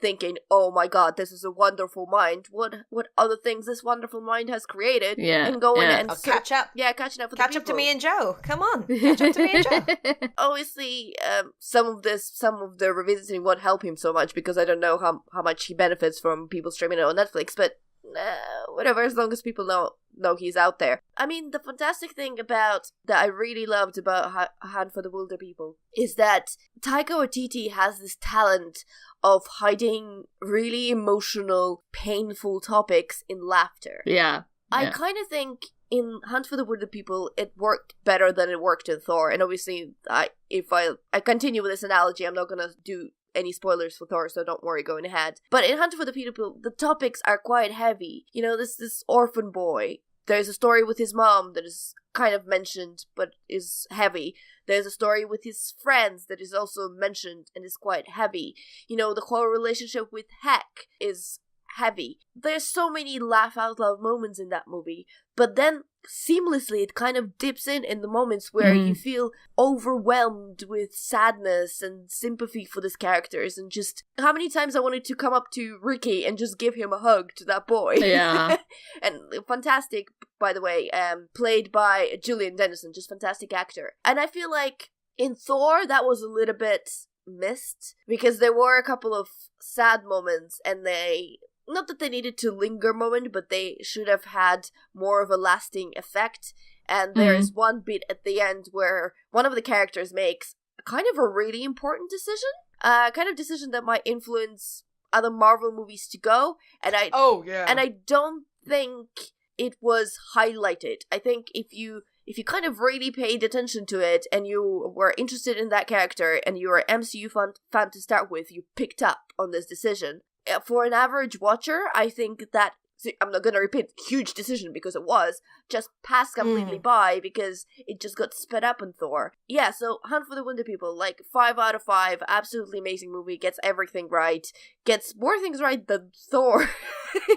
thinking, oh my god, this is a wonderful mind. What other things this wonderful mind has created? Yeah. And going and catch up. Yeah, catching up with Catch up to me and Joe. Come on. Catch up to me and Joe. Obviously, some of the revisiting won't help him so much because I don't know how much he benefits from people streaming it on Netflix, but whatever, as long as people know he's out there. I mean, the fantastic thing that I really loved about Hunt for the Wilderpeople is that Taika Waititi has this talent of hiding really emotional, painful topics in laughter. Yeah. I kind of think in Hunt for the Wilderpeople, it worked better than it worked in Thor. And obviously, if I continue with this analogy, I'm not going to do any spoilers for Thor, so don't worry going ahead. But in Hunt for the People, the topics are quite heavy. You know, this orphan boy. There's a story with his mom that is kind of mentioned, but is heavy. There's a story with his friends that is also mentioned and is quite heavy. You know, the whole relationship with Heck is heavy. There's so many laugh out loud moments in that movie, but then seamlessly it kind of dips in the moments where you feel overwhelmed with sadness and sympathy for these characters, and just how many times I wanted to come up to Ricky and just give him a hug to that boy. Yeah. And fantastic, by the way, played by Julian Dennison, just fantastic actor. And I feel like in Thor that was a little bit missed because there were a couple of sad moments, and not that they needed to linger moment, but they should have had more of a lasting effect. And there is one bit at the end where one of the characters makes kind of a really important decision, kind of decision that might influence other Marvel movies to go. And I don't think it was highlighted. I think if you kind of really paid attention to it and you were interested in that character and you were an MCU fan to start with, you picked up on this decision. For an average watcher, I think that, I'm not going to repeat huge decision because it was, just passed completely by because it just got sped up in Thor. Yeah, so Hunt for the Wilderpeople, like 5 out of 5, absolutely amazing movie, gets everything right, gets more things right than Thor,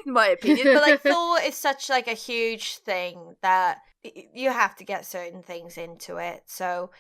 in my opinion. But like Thor is such like a huge thing that you have to get certain things into it, so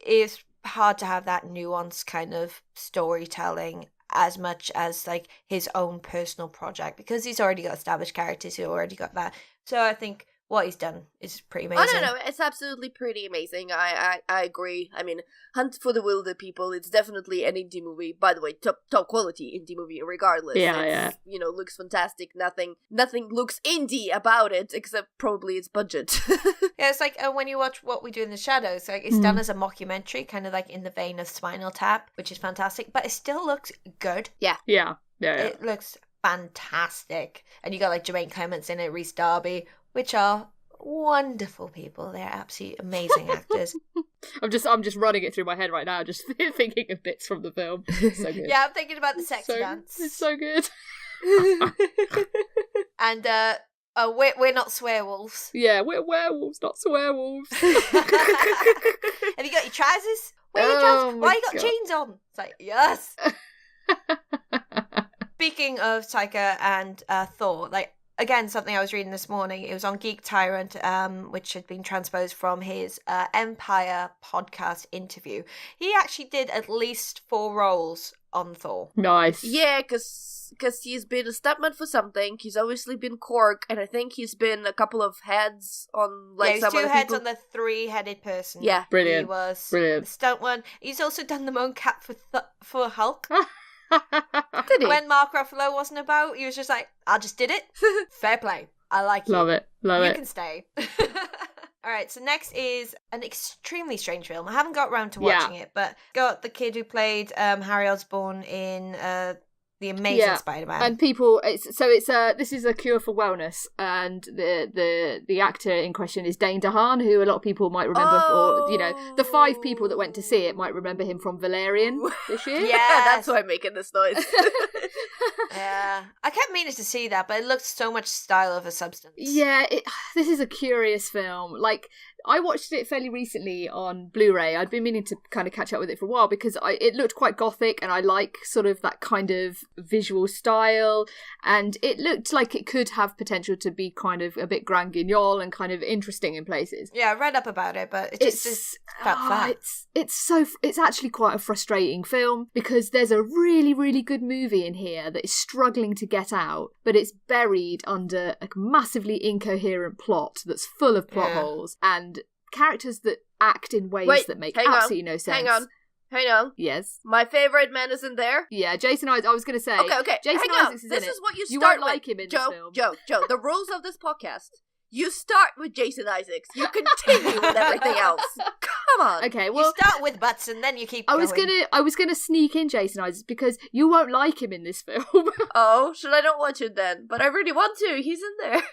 it's hard to have that nuanced kind of storytelling as much as like his own personal project, because he's already got established characters who already got that. So I think what he's done is pretty amazing. Oh, no, it's absolutely pretty amazing. I agree. I mean, Hunt for the Wilderpeople, it's definitely an indie movie. By the way, top quality indie movie, regardless. Yeah. You know, looks fantastic. Nothing looks indie about it, except probably its budget. Yeah, it's like when you watch What We Do in the Shadows, like it's done as a mockumentary, kind of like in the vein of Spinal Tap, which is fantastic, but it still looks good. Yeah. It looks fantastic. And you got like Jermaine Clements in it, Rhys Darby, which are wonderful people. They're absolutely amazing actors. I'm just running it through my head right now, just thinking of bits from the film. So good. Yeah, I'm thinking about the sexy dance. It's so good. And we're not swearwolves. Yeah, we're werewolves, not swearwolves. Have you got your trousers? Where are your trousers? Why you got jeans on? It's like, yes. Speaking of Taika and Thor, like, again, something I was reading this morning, it was on Geek Tyrant, which had been transposed from his Empire podcast interview. He actually did at least 4 roles on Thor. Nice. Yeah, because he's been a stuntman for something. He's obviously been Korg, and I think he's been a couple of heads on like he's some 2 other heads people. on the 3-headed person. Yeah, brilliant. He was brilliant. The stunt one. He's also done the mocap for Hulk. Did he? When Mark Ruffalo wasn't about, he was just like, I just did it. Fair play. I like you. Love it. You can stay. Alright, so next is an extremely strange film. I haven't got around to watching it, but got the kid who played Harry Osborn in The Amazing Spider-Man. And people, this is a cure for wellness, and the actor in question is Dane DeHaan, who a lot of people might remember, or the 5 people that went to see it might remember him from Valerian this year. Yeah, that's why I'm making this noise. Yeah, I kept meaning to see that, but it looked so much style over substance. Yeah, this is a curious film. Like, I watched it fairly recently on Blu-ray. I'd been meaning to kind of catch up with it for a while because it looked quite gothic, and I like sort of that kind of visual style, and it looked like it could have potential to be kind of a bit grand guignol and kind of interesting in places. Yeah, I read up about it, but it just felt flat. It's actually quite a frustrating film because there's a really, really good movie in here that is struggling to get out, but it's buried under a massively incoherent plot that's full of plot holes and characters that act in ways that make absolutely no sense. Hang on. Yes. My favourite man isn't there? Yeah, Jason Isaacs. I was going to say. Okay. Jason Isaacs is in it. This is what you start with. You won't with. like him in this film. Joe, the rules of this podcast. You start with Jason Isaacs. You continue with everything else. Come on. Okay, well, you start with butts and then you keep going. I was gonna sneak in Jason Isaacs because you won't like him in this film. Oh, should I not watch it then? But I really want to. He's in there.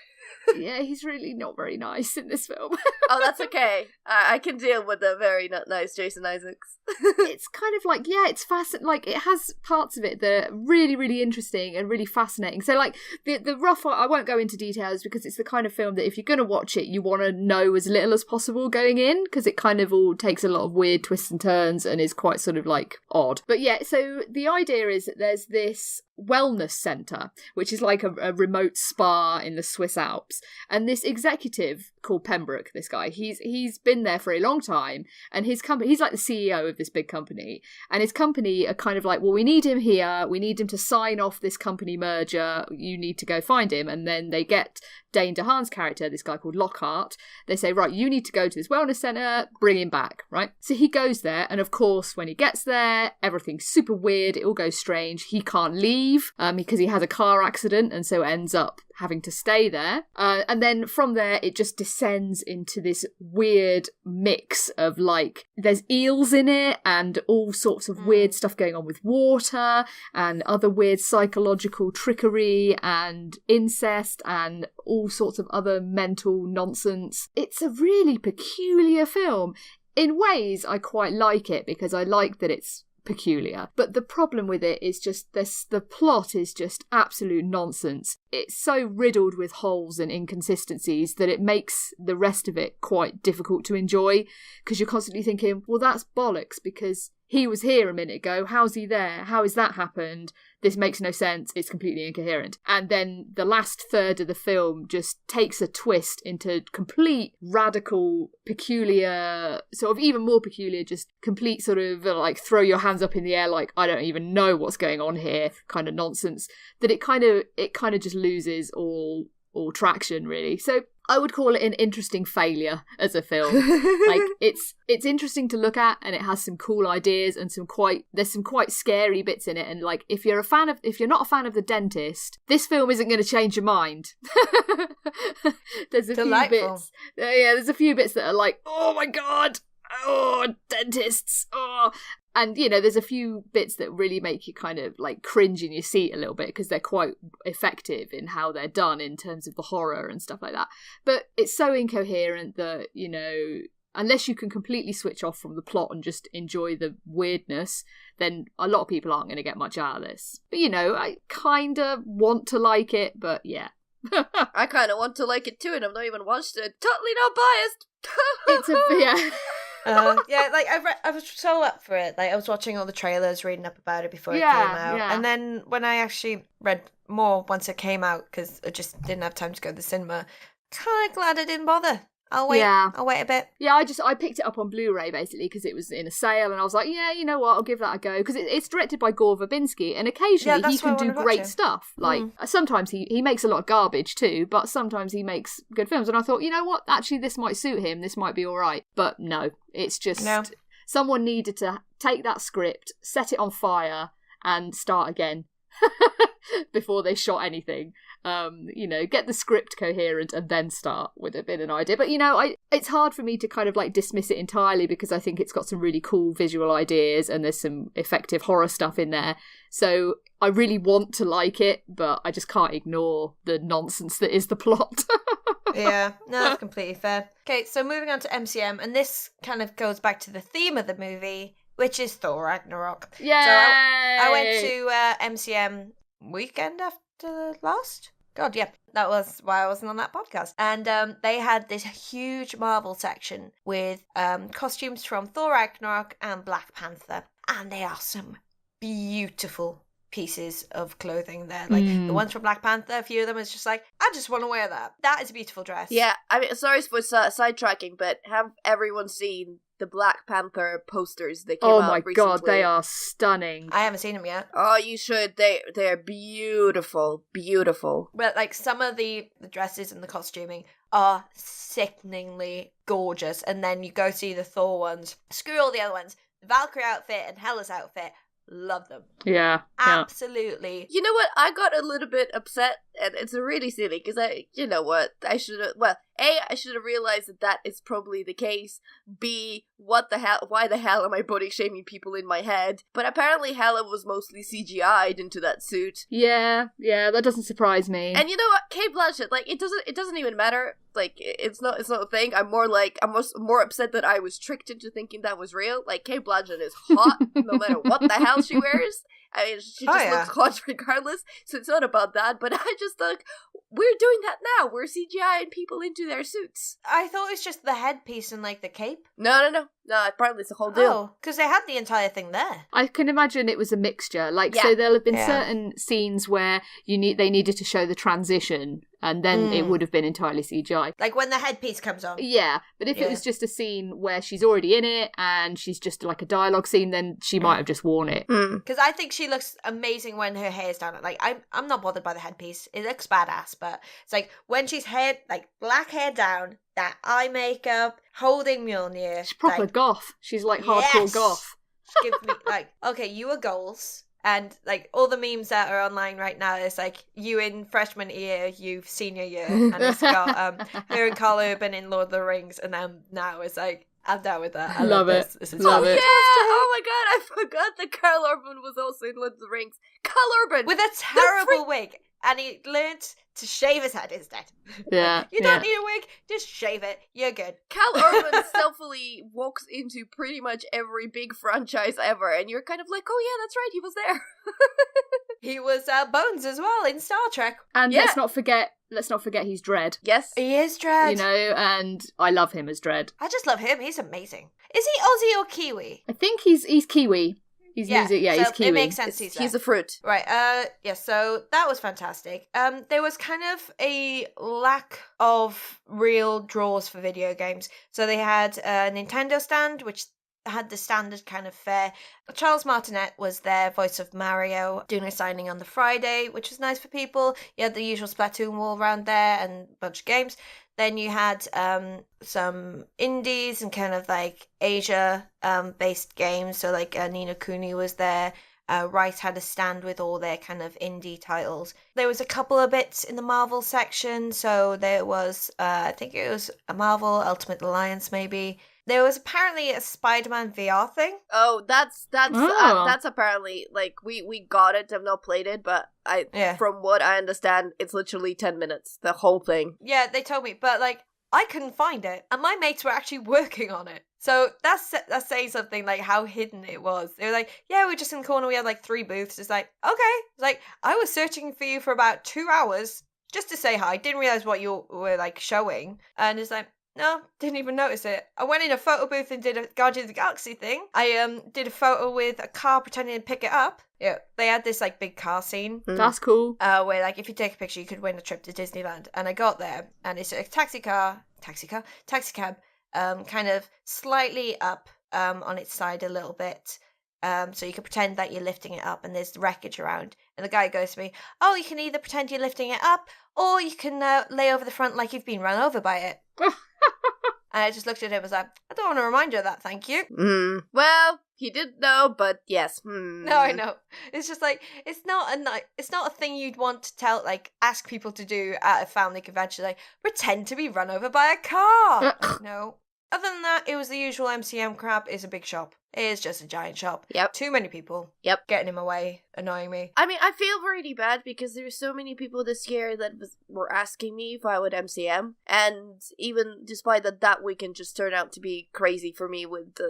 Yeah, he's really not very nice in this film. Oh, that's okay. I can deal with a very not nice Jason Isaacs. It's kind of like, it's fascinating. Like, it has parts of it that are really, really interesting and really fascinating. So, like, the rough, I won't go into details because it's the kind of film that if you're going to watch it, you want to know as little as possible going in because it kind of all takes a lot of weird twists and turns and is quite sort of, like, odd. But yeah, so the idea is that there's this wellness centre, which is like a remote spa in the Swiss Alps. And this executive called Pembroke, this guy, he's been there for a long time, and his company, he's like the CEO of this big company, and his company are kind of like, well, we need him here, we need him to sign off this company merger, you need to go find him. And then they get Dane DeHaan's character, this guy called Lockhart, they say, right, you need to go to this wellness centre, bring him back, right? So he goes there, and of course, when he gets there, everything's super weird, it all goes strange, he can't leave, because he has a car accident, and so ends up having to stay there. And then from there, it just descends into this weird mix of, like, there's eels in it and all sorts of weird stuff going on with water and other weird psychological trickery and incest and all sorts of other mental nonsense. It's a really peculiar film. In ways, I quite like it because I like that it's peculiar, but the problem with it is just the plot is just absolute nonsense. It's so riddled with holes and inconsistencies that it makes the rest of it quite difficult to enjoy because you're constantly thinking, well, that's bollocks because he was here a minute ago, how's he there, how has that happened, this makes no sense, it's completely incoherent. And then the last third of the film just takes a twist into complete radical, peculiar, sort of even more peculiar, just complete sort of like throw your hands up in the air like I don't even know what's going on here kind of nonsense, that it kind of just loses all traction, really. So I would call it an interesting failure as a film. Like, it's interesting to look at, and it has some cool ideas and there's some quite scary bits in it. And like, if you're not a fan of The Dentist, this film isn't going to change your mind. There's a few bits. There's a few bits that are like, oh my god, oh, dentists, oh. And, there's a few bits that really make you kind of, like, cringe in your seat a little bit because they're quite effective in how they're done in terms of the horror and stuff like that. But it's so incoherent that, unless you can completely switch off from the plot and just enjoy the weirdness, then a lot of people aren't going to get much out of this. But, I kind of want to like it, but yeah. I kind of want to like it too, and I've not even watched it. Totally not biased. I was so up for it. Like, I was watching all the trailers, reading up about it before it came out, and then when I actually read more once it came out, because I just didn't have time to go to the cinema, kind of glad I didn't bother. I'll wait a bit. Yeah, I picked it up on Blu-ray basically because it was in a sale, and I was like, yeah, you know what, I'll give that a go because it's directed by Gore Verbinski, and occasionally he can do great stuff. Like sometimes he makes a lot of garbage too, but sometimes he makes good films. And I thought, you know what, actually this might suit him. This might be all right. But no, it's just someone needed to take that script, set it on fire, and start again. Before they shot anything, Get the script coherent and then start with a bit of an idea. But, it's hard for me to kind of like dismiss it entirely because I think it's got some really cool visual ideas and there's some effective horror stuff in there. So I really want to like it, but I just can't ignore the nonsense that is the plot. Yeah, no, that's completely fair. Okay, so moving on to MCM, and this kind of goes back to the theme of the movie, which is Thor Ragnarok. Yay! So I went to MCM weekend after last. God, yeah, that was why I wasn't on that podcast. And they had this huge Marvel section with costumes from Thor Ragnarok and Black Panther, and they are some beautiful pieces of clothing there. Like the ones from Black Panther, a few of them is just like, I just want to wear that. That is a beautiful dress. Yeah, I mean, sorry for sidetracking, but have everyone seen the Black Panther posters that came out recently? Oh my god, they are stunning. I haven't seen them yet. Oh, you should. They're beautiful, beautiful. But like some of the dresses and the costuming are sickeningly gorgeous, and then you go see the Thor ones. Screw all the other ones. The Valkyrie outfit and Hela's outfit. Love them. Yeah. Absolutely. You know what? I got a little bit upset, and it's really silly, because I should have realized that is probably the case. B, what the hell, why the hell am I body shaming people in my head? But apparently Hela was mostly CGI'd into that suit. Yeah, that doesn't surprise me. And you know what? Kate Blanchett, like, it doesn't even matter. Like, it's not a thing. I'm more upset that I was tricked into thinking that was real. Like, Kate Blanchett is hot no matter what the hell she wears. I mean, she just looks hot regardless, so it's not about that, but I just think, we're doing that now. We're CGIing people into their suits. I thought it was just the headpiece and, like, the cape. No, apparently it's a whole deal. Oh, because they had the entire thing there. I can imagine it was a mixture. So there'll have been certain scenes where they needed to show the transition, and then it would have been entirely CGI. Like when the headpiece comes on. Yeah, but if it was just a scene where she's already in it, and she's just like a dialogue scene, then she might have just worn it. Because I think she looks amazing when her hair's down. Like, I'm not bothered by the headpiece. It looks badass, but it's like when she's black hair down, that eye makeup, holding Mjolnir. She's proper goth. She's like hardcore goth. Give me, like, okay, you are goals. And, like, all the memes that are online right now is, like, you in freshman year, you senior year. And it's got her and Carl Urban in Lord of the Rings. And then now it's like, I'm down with that. I love it. This is love it. Yeah! Oh my god, I forgot that Carl Urban was also in Lord of the Rings. Carl Urban! With a terrible wig. And he learned to shave his head instead. Yeah. You don't need a wig, just shave it. You're good. Carl Urban stealthily walks into pretty much every big franchise ever, and you're kind of like, oh yeah, that's right, he was there. He was Bones as well in Star Trek. And let's not forget he's Dredd. Yes. He is Dredd. And I love him as Dredd. I just love him. He's amazing. Is he Aussie or Kiwi? I think he's Kiwi. He's Kiwi. It makes sense. He's a fruit. Right. So that was fantastic. There was kind of a lack of real draws for video games. So they had a Nintendo stand, which had the standard kind of fare. Charles Martinet was their voice of Mario, doing a signing on the Friday, which was nice for people. You had the usual Splatoon wall around there and a bunch of games. Then you had some indies and kind of like Asia based games. So like Ni no Kuni was there. Rice had a stand with all their kind of indie titles. There was a couple of bits in the Marvel section. So there was, I think it was a Marvel Ultimate Alliance maybe. There was apparently a Spider-Man VR thing. Oh, that's apparently, like, we got it. I've not played it, but from what I understand, it's literally 10 minutes, the whole thing. Yeah, they told me, but like, I couldn't find it, and my mates were actually working on it. So that's saying something, like how hidden it was. They were like, yeah, we're just in the corner, we had like 3 booths. It's like, okay. It's like, I was searching for you for about 2 hours just to say hi. Didn't realize what you were like showing. And it's like, no, didn't even notice it. I went in a photo booth and did a Guardians of the Galaxy thing. I did a photo with a car pretending to pick it up. Yeah, they had this like big car scene. That's cool. Where like if you take a picture, you could win a trip to Disneyland. And I got there, and it's a taxi cab, kind of slightly up on its side a little bit. So you can pretend that you're lifting it up, and there's wreckage around. And the guy goes to me, oh, you can either pretend you're lifting it up, or you can lay over the front like you've been run over by it. And I just looked at him and was like, I don't want to remind you of that, thank you. Well, he didn't know, but yes. No, I know. It's just like, it's not a thing you'd want to ask people to do at a family convention, like, pretend to be run over by a car. No. Other than that, it was the usual MCM crap. It's a big shop. It is just a giant shop. Yep. Too many people. Yep. Getting him away, annoying me. I mean, I feel really bad because there's so many people this year that were asking me if I would MCM, and even despite that weekend just turned out to be crazy for me with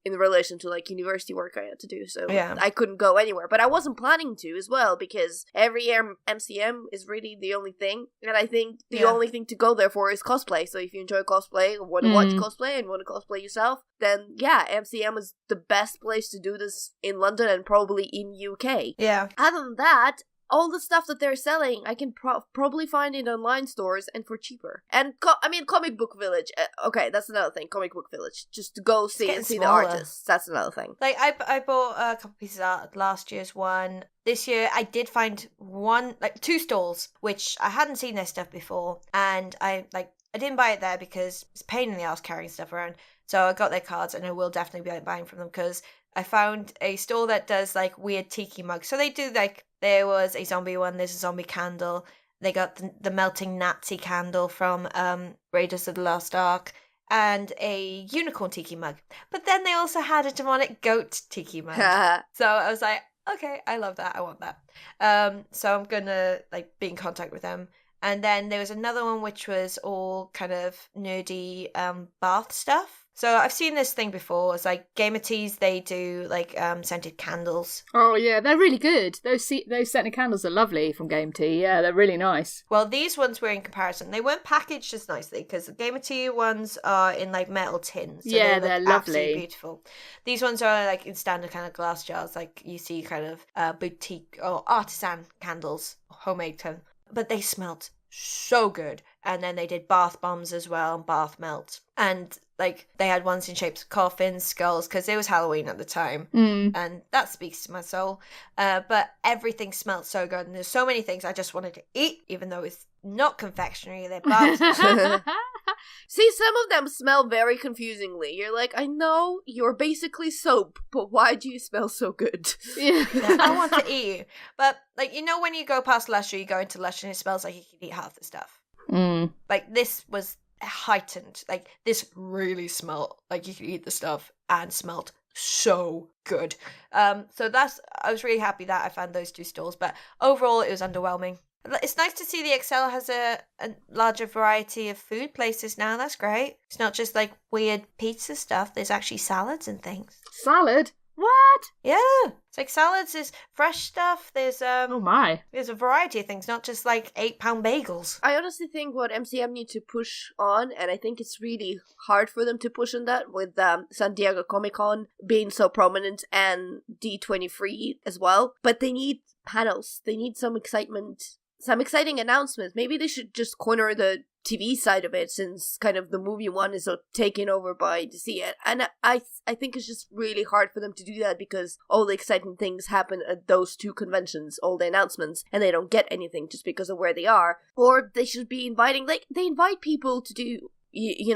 in relation to like university work I had to do, so yeah. I couldn't go anywhere. But I wasn't planning to as well because every year MCM is really the only thing, and I think the only thing to go there for is cosplay. So if you enjoy cosplay or want to watch cosplay and want to cosplay yourself, then yeah, MCM is the best place to do this in London and probably in UK. Yeah. Other than that, all the stuff that they're selling, I can probably find in online stores and for cheaper. And Comic Book Village. Okay, that's another thing. Comic Book Village, just to go see and see the artists. That's another thing. Like I bought a couple pieces of art last year's one. This year I did find two stalls which I hadn't seen their stuff before, and I didn't buy it there because it's a pain in the ass carrying stuff around. So I got their cards, and I will definitely be buying from them because I found a store that does like weird tiki mugs. So they do there was a zombie one, there's a zombie candle. They got the melting Nazi candle from Raiders of the Lost Ark, and a unicorn tiki mug. But then they also had a demonic goat tiki mug. So I was like, okay, I love that. I want that. So I'm gonna be in contact with them. And then there was another one which was all kind of nerdy bath stuff. So I've seen this thing before. It's like Gamer Teas, they do scented candles. Oh yeah, they're really good. Those scented candles are lovely from Game Tea. Yeah, they're really nice. Well, these ones were in comparison. They weren't packaged as nicely because the Gamer Tea ones are in metal tins. So yeah, they're lovely. Absolutely beautiful. These ones are in standard kind of glass jars, like you see kind of boutique or artisan candles, homemade kind. But they smelled so good. And then they did bath bombs as well, and bath melts. And they had ones in shapes of coffins, skulls, because it was Halloween at the time. And that speaks to my soul. But everything smelled so good, and there's so many things I just wanted to eat, even though it's not confectionery, they're bath bombs. See, some of them smell very confusingly. You're like, I know you're basically soap, but why do you smell so good? Yeah, I want to eat you. But when you go past Lush, or you go into Lush and it smells like you can eat half the stuff. This was heightened. This really smelled like you could eat the stuff and smelled so good. So I was really happy that I found those two stalls, but overall it was underwhelming. It's nice to see the Excel has a larger variety of food places now. That's great. It's not just weird pizza stuff. There's actually salads and things. Salad? What? Yeah. It's salads, there's fresh stuff, there's oh my. There's a variety of things, not just 8-pound bagels. I honestly think what MCM need to push on, and I think it's really hard for them to push on that with San Diego Comic-Con being so prominent and D23 as well, but they need panels. They need some excitement, some exciting announcements. Maybe they should just corner the TV side of it, since kind of the movie one is taken over by DC. And I think it's just really hard for them to do that because all the exciting things happen at those two conventions, all the announcements, and they don't get anything just because of where they are. Or they should be inviting, they invite people to do,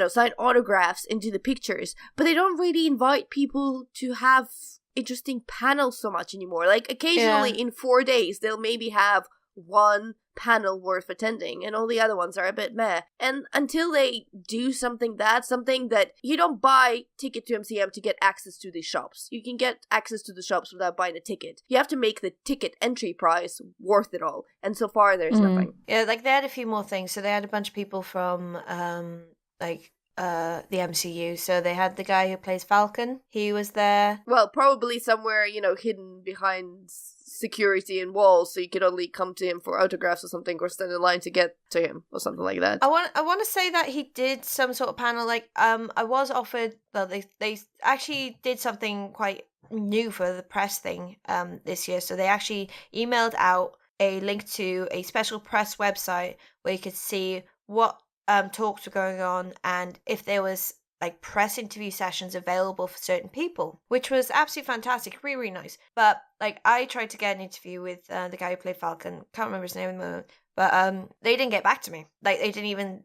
sign autographs and do the pictures, but they don't really invite people to have interesting panels so much anymore. Occasionally in 4 days, they'll maybe have one panel worth attending, and all the other ones are a bit meh. And until they do something that you don't buy ticket to MCM to get access to these shops. You can get access to the shops without buying a ticket. You have to make the ticket entry price worth it all. And so far, there's nothing. Yeah, they had a few more things. So they had a bunch of people from the MCU. So they had the guy who plays Falcon. He was there. Well, probably somewhere, hidden behind security and walls, so you could only come to him for autographs or something, or stand in line to get to him or something like that. I want to say that he did some sort of panel. I was offered. Well, they actually did something quite new for the press thing this year. So they actually emailed out a link to a special press website where you could see what talks were going on and if there was press interview sessions available for certain people, which was absolutely fantastic, really, really nice. But I tried to get an interview with the guy who played Falcon, can't remember his name at the moment, but they didn't get back to me. They didn't even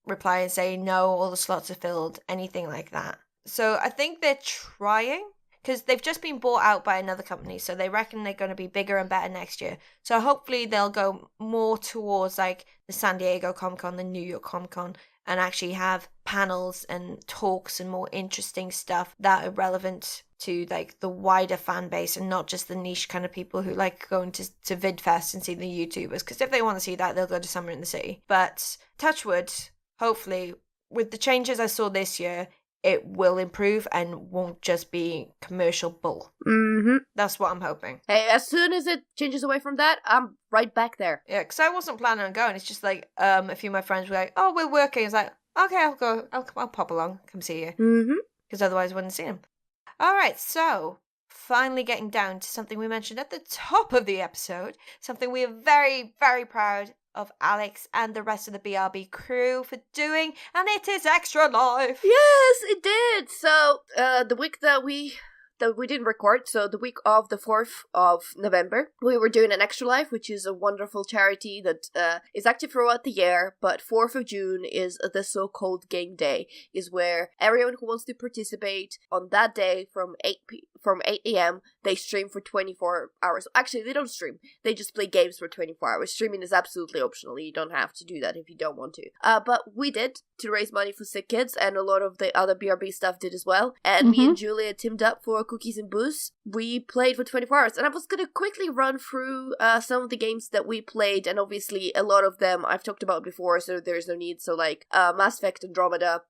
reply and say, no, all the slots are filled, anything like that. So I think they're trying, because they've just been bought out by another company, so they reckon they're going to be bigger and better next year. So hopefully they'll go more towards like the San Diego Comic-Con, the New York Comic-Con, and actually have panels and talks and more interesting stuff that are relevant to like the wider fan base and not just the niche kind of people who like going to VidFest and see the YouTubers. Because if they want to see that, they'll go to Summer in the City. But touch wood, hopefully, with the changes I saw this year, it will improve and won't just be commercial bull. Mm-hmm. That's what I'm hoping. Hey, as soon as it changes away from that, I'm right back there. Yeah, because I wasn't planning on going. It's just like a few of my friends were like, oh, we're working. It's like, okay, I'll go. I'll pop along, come see you. Mm-hmm. Because otherwise I wouldn't see them. All right, so finally getting down to something we mentioned at the top of the episode. Something we are very, very proud of Alex and the rest of the BRB crew for doing, and it is Extra Life. Yes, it did. So the week that we didn't record, so the week of the 4th of November, we were doing an Extra Life, which is a wonderful charity that is active throughout the year, but 4th of June is the so-called game day, is where everyone who wants to participate on that day from 8 a.m., they stream for 24 hours. Actually, they don't stream. They just play games for 24 hours. Streaming is absolutely optional. You don't have to do that if you don't want to. But we did, to raise money for sick kids, and a lot of the other BRB stuff did as well. And me and Julia teamed up for Cookies and Booze. We played for 24 hours. And I was going to quickly run through some of the games that we played. And obviously, a lot of them I've talked about before, so there's no need. So like Mass Effect Andromeda,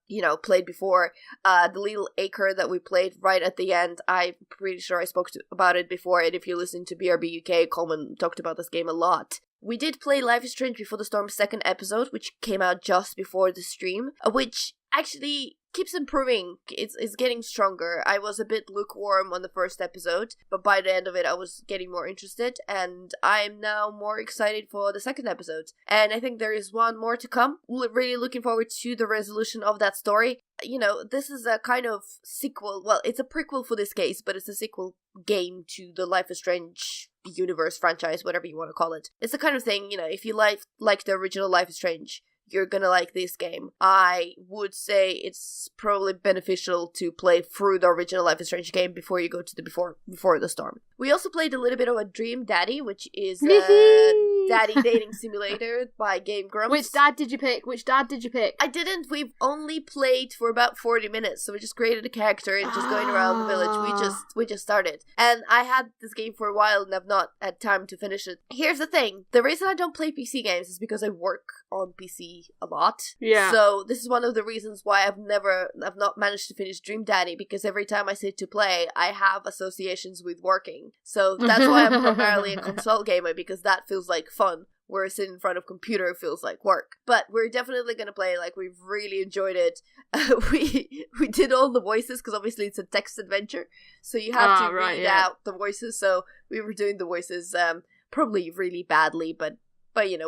played before. The Little Acre that we played right at the end, I'm pretty sure I spoke about it before, and if you listen to BRB UK, Coleman talked about this game a lot. We did play Life is Strange Before the Storm's second episode, which came out just before the stream, which actually keeps improving. It's getting stronger. I was a bit lukewarm on the first episode, but by the end of it I was getting more interested, and I'm now more excited for the second episode. And I think there is one more to come. Really looking forward to the resolution of that story. This is a kind of sequel. Well, it's a prequel for this case, but it's a sequel game to the Life is Strange universe, franchise, whatever you want to call it. It's the kind of thing, if you like the original Life is Strange, you're gonna like this game. I would say it's probably beneficial to play through the original Life is Strange game before you go to the Before the Storm. We also played a little bit of a Dream Daddy, which is a daddy dating simulator by Game Grumps. Which dad did you pick? I didn't. We've only played for about 40 minutes, so we just created a character and just going around the village. We just started. And I had this game for a while and I've not had time to finish it. Here's the thing. The reason I don't play PC games is because I work on PC a lot. Yeah. So this is one of the reasons why I've not managed to finish Dream Daddy, because every time I sit to play, I have associations with working. So that's why I'm primarily a console gamer, because that feels like fun, whereas sitting in front of computer feels like work. But we're definitely gonna play. We've really enjoyed it. We did all the voices, because obviously it's a text adventure, so you have to read out the voices. So we were doing the voices probably really badly, but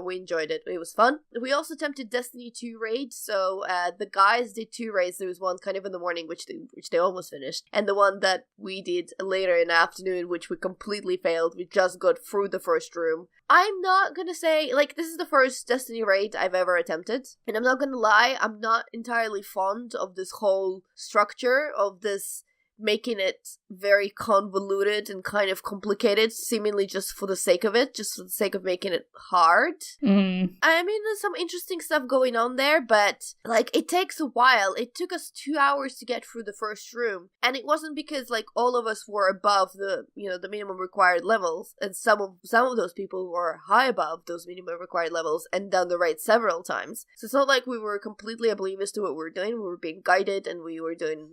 we enjoyed it. It was fun. We also attempted Destiny 2 raids. So the guys did 2 raids. There was one kind of in the morning, which they almost finished, and the one that we did later in the afternoon, which we completely failed. We just got through the first room. I'm not gonna say, this is the first Destiny raid I've ever attempted, and I'm not gonna lie, I'm not entirely fond of this whole structure of this, making it very convoluted and kind of complicated, seemingly just for the sake of it, just for the sake of making it hard. I mean, there's some interesting stuff going on there, but it takes a while. It took us 2 hours to get through the first room, and it wasn't because all of us were above the the minimum required levels, and some of those people were high above those minimum required levels and done the raid several times. So it's not like we were completely oblivious to what we were doing. We were being guided, and we were doing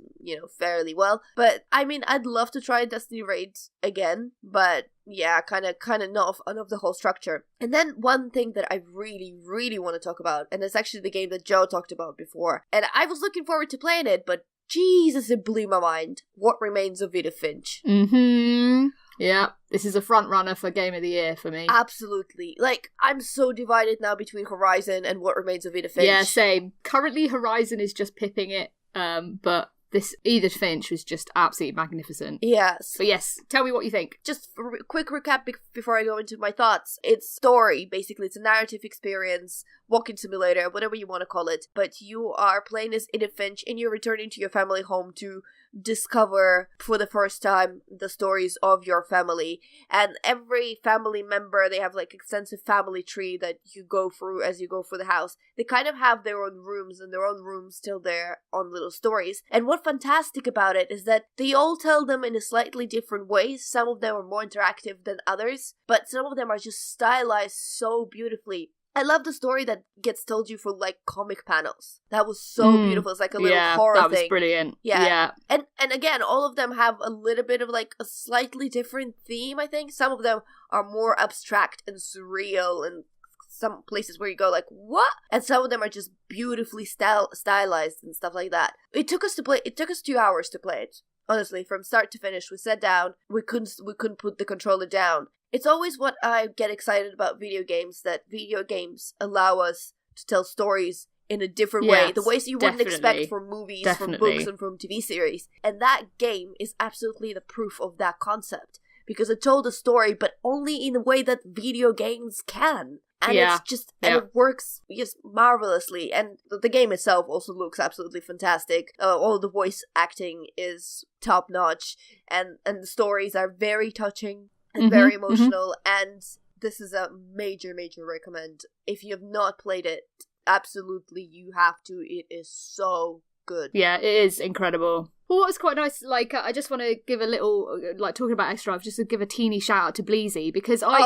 fairly well. But I mean, I'd love to try Destiny raids again, but yeah, kind of not of the whole structure. And then one thing that I really, really want to talk about, and it's actually the game that Joe talked about before, and I was looking forward to playing it, but Jesus, it blew my mind. What Remains of Edith Finch. Yeah, this is a front runner for Game of the Year for me. Absolutely. I'm so divided now between Horizon and What Remains of Edith Finch. Yeah, same. Currently, Horizon is just pipping it, but this Edith Finch was just absolutely magnificent. Yes. But yes, tell me what you think. Just a quick recap before I go into my thoughts. It's story, basically. It's a narrative experience, walking simulator, whatever you want to call it. But you are playing as Edith Finch and you're returning to your family home to discover for the first time the stories of your family. And every family member, they have like extensive family tree that you go through as you go through the house. They kind of have their own rooms, and their own rooms tell their own little stories. And what's fantastic about it is that they all tell them in a slightly different ways. Some of them are more interactive than others, but some of them are just stylized so beautifully. I love the story that gets told you for like comic panels. That was so beautiful. It's like a little horror thing. That was brilliant. Yeah. And again, all of them have a little bit of like a slightly different theme, I think. Some of them are more abstract and surreal, and some places where you go like, what? And some of them are just beautifully stylized and stuff like that. It took us 2 hours to play it. Honestly, from start to finish, we sat down. We couldn't put the controller down. It's always what I get excited about video games, that video games allow us to tell stories in a different way. The ways you wouldn't expect from movies, from books, and from TV series. And that game is absolutely the proof of that concept. Because it told a story, but only in a way that video games can. And it's just, and it works just marvelously. And the game itself also looks absolutely fantastic. All the voice acting is top notch. And the stories are very touching. And very emotional, and this is a major recommend. If you have not played it, absolutely you have to. It is so good. Yeah, it is incredible. Well, what was quite nice, like, I just want to give a little, like, talking about Extra Life, just to give a teeny shout out to Bleezy, because I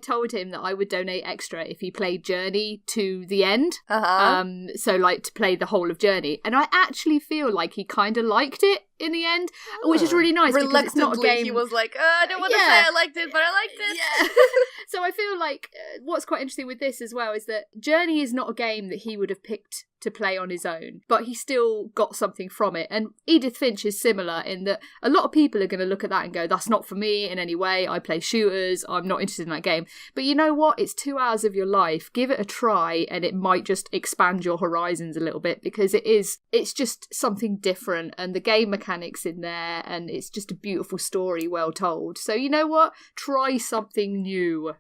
told him that I would donate extra if he played Journey to the end. So, like, to play the whole of Journey. And I actually feel like he kind of liked it in the end, which is really nice, because it's not a game. He was like, I don't want to say I liked it, but I liked it. Yeah. So I feel like what's quite interesting with this as well is that Journey is not a game that he would have picked to play on his own, but he still got something from it. And Edith Finch is similar in that a lot of people are going to look at that and go, that's not for me in any way. I play shooters. I'm not interested in that game. But you know what? It's 2 hours of your life. Give it a try, and it might just expand your horizons a little bit, because it's just something different, and the game mechanics in there, and it's just a beautiful story, well told. So you know what? Try something new.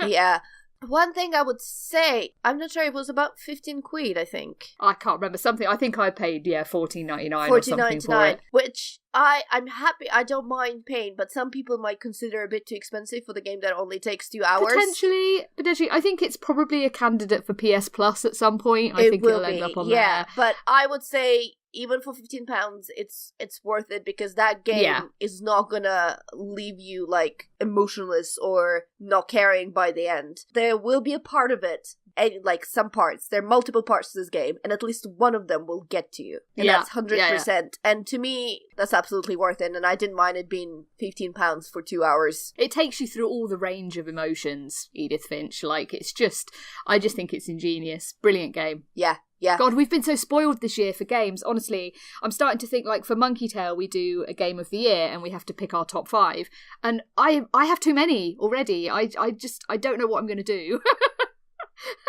Yeah. One thing I would say, I'm not sure, it was about 15 quid, I think. I can't remember. Something, I think I paid, $14.99 or something for it. Which I'm happy, I don't mind paying, but some people might consider a bit too expensive for the game that only takes 2 hours. Potentially. I think it's probably a candidate for PS Plus at some point. I think it'll end up on there. Yeah, but I would say, even for £15, it's worth it, because that game is not gonna leave you like emotionless or not caring by the end. There will be a part of it, and like some parts. There are multiple parts to this game, and at least one of them will get to you, and that's 100%. Yeah. And to me, that's absolutely worth it. And I didn't mind it being £15 for 2 hours. It takes you through all the range of emotions, Edith Finch. Like I just think it's ingenious, brilliant game. Yeah. God, we've been so spoiled this year for games. Honestly, I'm starting to think, like, for Monkey Tale, we do a game of the year and we have to pick our top 5. And I have too many already. I don't know what I'm going to do.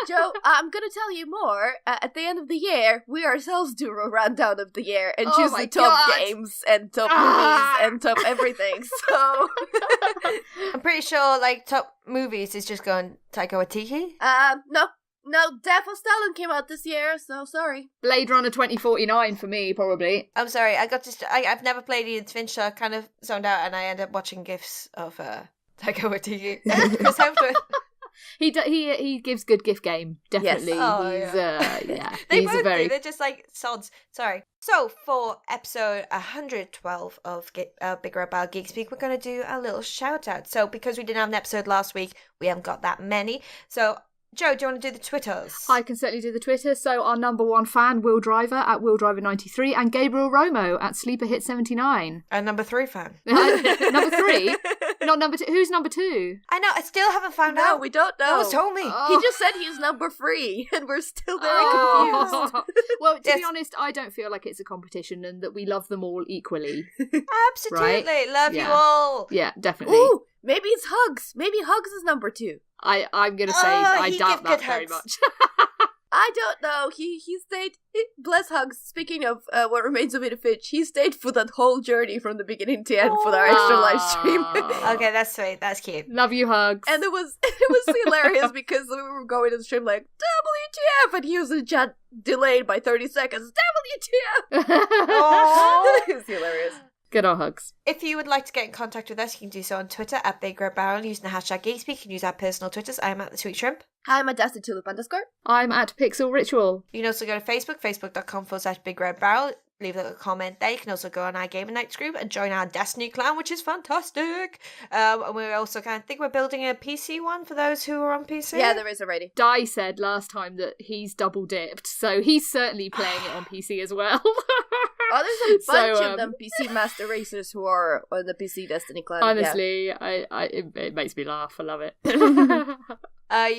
Joe, I'm going to tell you more. At the end of the year, we ourselves do a rundown of the year and choose the top games and top movies and top everything. So I'm pretty sure, like, top movies is just going Taika Waititi. No, Death of Stalin came out this year, so sorry. Blade Runner 2049 for me, probably. I'm sorry, I've never played Edith Finch, so I kind of zoned out, and I ended up watching GIFs of Taika Waititi. Chris Hemsworth. He gives good GIF game, definitely. Yes. They're just like sods. Sorry. So for episode 112 of BigRedBarel Geek Speak, we're going to do a little shout out. So because we didn't have an episode last week, we haven't got that many. So Joe, do you want to do the Twitters? I can certainly do the Twitter. So our number one fan, Will Driver at WillDriver93, and Gabriel Romo at SleeperHit79. And number 3 fan. Number 3? Not number 2. Who's number 2? I know, I still haven't found No, out. we don't know. No one's told me. He just said he's number 3, and we're still very confused. Well, to be honest, I don't feel like it's a competition and that we love them all equally. Absolutely. Right? Love you all. Yeah, definitely. Ooh, maybe it's Hugs. Maybe Hugs is number 2. I'm going to say I doubt that very much. I don't know. He stayed. Bless Hugs. Speaking of What Remains of Edith Finch, he stayed for that whole journey from the beginning to end for our extra live stream. Okay, that's sweet. That's cute. Love you, Hugs. And it was hilarious because we were going to the stream like WTF, and he was in chat delayed by 30 seconds. WTF. It was hilarious. Good old Hugs. If you would like to get in contact with us, you can do so on Twitter at BigRedBarel using the hashtag Geek Speak. You can use our personal Twitters. I am at the Sweet Shrimp. Hi, I'm at DastyTulip_. I'm at Pixel Ritual. You can also go to Facebook, facebook.com/BigRedBarel. Leave a little comment there. You can also go on our Gamer Nights group and join our Destiny clan, which is fantastic. And we're also think we're building a PC one for those who are on PC. Yeah, there is already. Di said last time that he's double dipped, so he's certainly playing it on PC as well. Oh, there's a bunch of them PC Master Racers who are on the PC Destiny clan. Honestly, it makes me laugh. I love it. You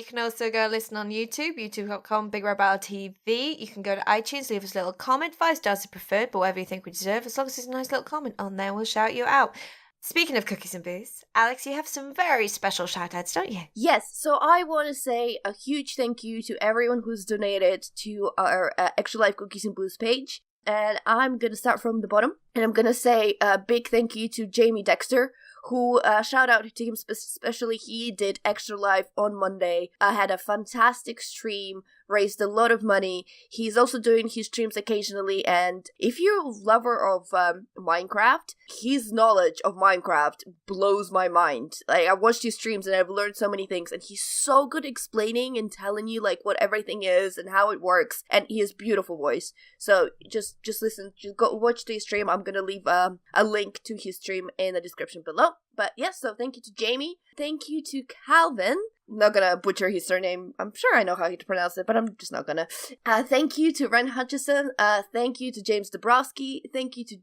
can also go listen on YouTube, youtube.com, BigRedBarel TV. You can go to iTunes, leave us a little comment. 5 stars are preferred, but whatever you think we deserve, as long as there's a nice little comment on there, we'll shout you out. Speaking of cookies and booze, Alex, you have some very special shout-outs, don't you? Yes, so I want to say a huge thank you to everyone who's donated to our Extra Life Cookies and Booze page. And I'm going to start from the bottom. And I'm going to say a big thank you to Jamie Dexter, who, shout out to him especially, he did Extra Life on Monday. I had a fantastic stream, raised a lot of money. He's also doing his streams occasionally, and if you're a lover of Minecraft, his knowledge of Minecraft blows my mind. Like, I watched his streams and I've learned so many things, and he's so good explaining and telling you like what everything is and how it works, and he has beautiful voice. So just listen, just go watch the stream. I'm gonna leave a link to his stream in the description below. But yes, so thank you to Jamie. Thank you to Calvin. I'm not gonna butcher his surname. I'm sure I know how to pronounce it, but I'm just not gonna. Thank you to Ren Hutchison. Thank you to James Dabrowski. Thank you to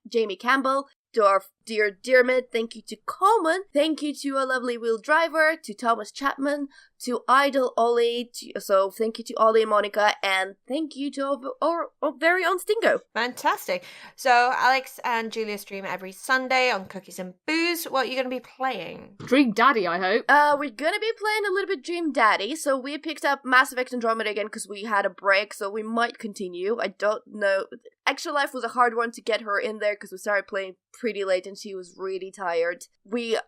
Jamie Campbell. To our dear Dermot. Thank you to Coleman. Thank you to a lovely Will Driver. To Thomas Chapman. To Idol Ollie. So thank you to Ollie and Monica. And thank you to our very own Stingo. Fantastic. So Alex and Julia stream every Sunday on Cookies and Booze. What are you going to be playing? Dream Daddy, I hope. We're going to be playing a little bit Dream Daddy. So we picked up Mass Effect Andromeda again because we had a break. So we might continue. I don't know. Extra Life was a hard one to get her in there because we started playing pretty late and she was really tired. We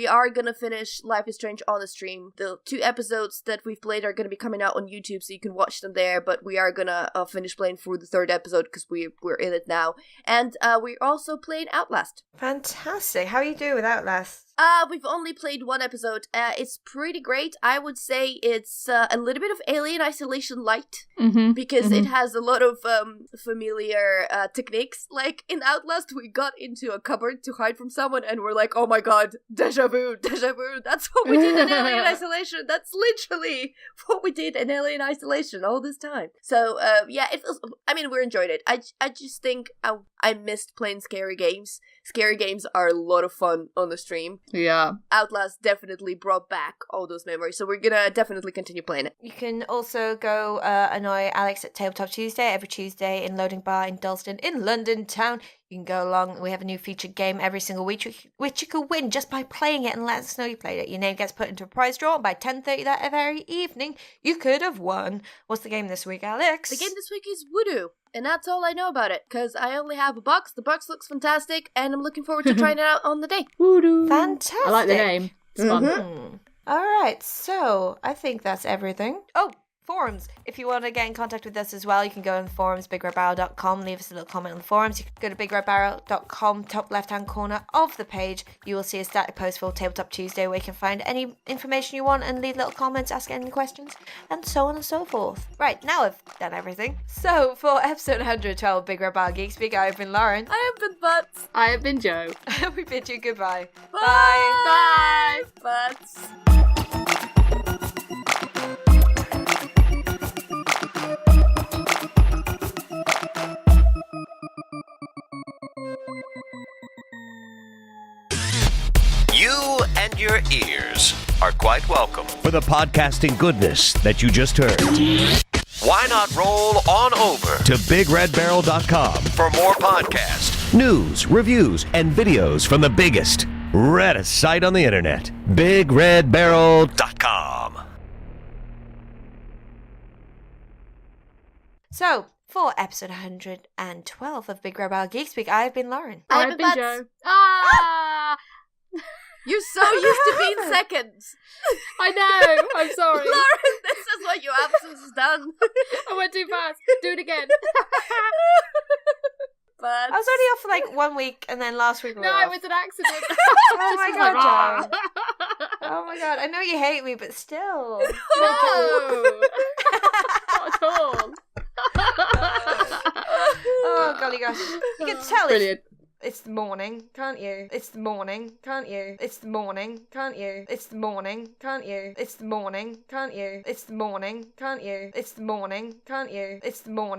are gonna finish Life is Strange on the stream. The 2 episodes that we've played are gonna be coming out on YouTube, so you can watch them there, but we are gonna finish playing through the 3rd episode because we're in it now. And we're also playing Outlast. Fantastic. How are you doing with Outlast? We've only played 1 episode. It's pretty great. I would say it's a little bit of Alien Isolation light, because it has a lot of familiar techniques. Like in Outlast, we got into a cupboard to hide from someone and we're like, oh my god, deja vu, that's what we did in Alien Isolation. That's literally what we did in Alien Isolation all this time. So, yeah, it feels, we enjoyed it. I just think I missed playing scary games. Scary games are a lot of fun on the stream. Yeah. Outlast definitely brought back all those memories, so we're gonna definitely continue playing it. You can also go annoy Alex at Tabletop Tuesday every Tuesday in Loading Bar in Dalston in London town. You can go along. We have a new featured game every single week, which you can win just by playing it and let us know you played it. Your name gets put into a prize draw, and by 10:30 that very evening, you could have won. What's the game this week, Alex? The game this week is Voodoo, and that's all I know about it, because I only have a box. The box looks fantastic, and I'm looking forward to trying it out on the day. Voodoo. Fantastic. I like the name. It's fun. All right, so I think that's everything. Oh, forums. If you want to get in contact with us as well, you can go on the forums, BigRedBarel.com, leave us a little comment on the forums. You can go to BigRedBarel.com, top left-hand corner of the page. You will see a static post for Tabletop Tuesday where you can find any information you want and leave little comments, ask any questions, and so on and so forth. Right, now I've done everything. So, for episode 112 of Big Red Barel Geek Speak, I have been Lauren. I have been Butts. I have been Joe. We bid you goodbye. Bye. Bye, Butts. You and your ears are quite welcome for the podcasting goodness that you just heard. Why not roll on over to BigRedBarel.com for more podcasts, news, reviews, and videos from the biggest, reddest site on the internet, BigRedBarel.com. So, for episode 112 of BigRedBarel Geek Speak, I've been Lauren. I've been Joe. You're so used to being second. I know. I'm sorry. Lauren, this is what your absence has done. I went too fast. Do it again. But I was only off for like 1 week, and then last week we were No, off. it was an accident. Oh my Just god, like, Joe. Oh my god, I know you hate me, but still. No. Not at all. Oh golly gosh. You can tell Brilliant. It's the morning, can't you? It's the morning, can't you? It's the morning, can't you? It's the morning, can't you? It's the morning, can't you? It's the morning, can't you? It's the morning, can't you? It's the morning.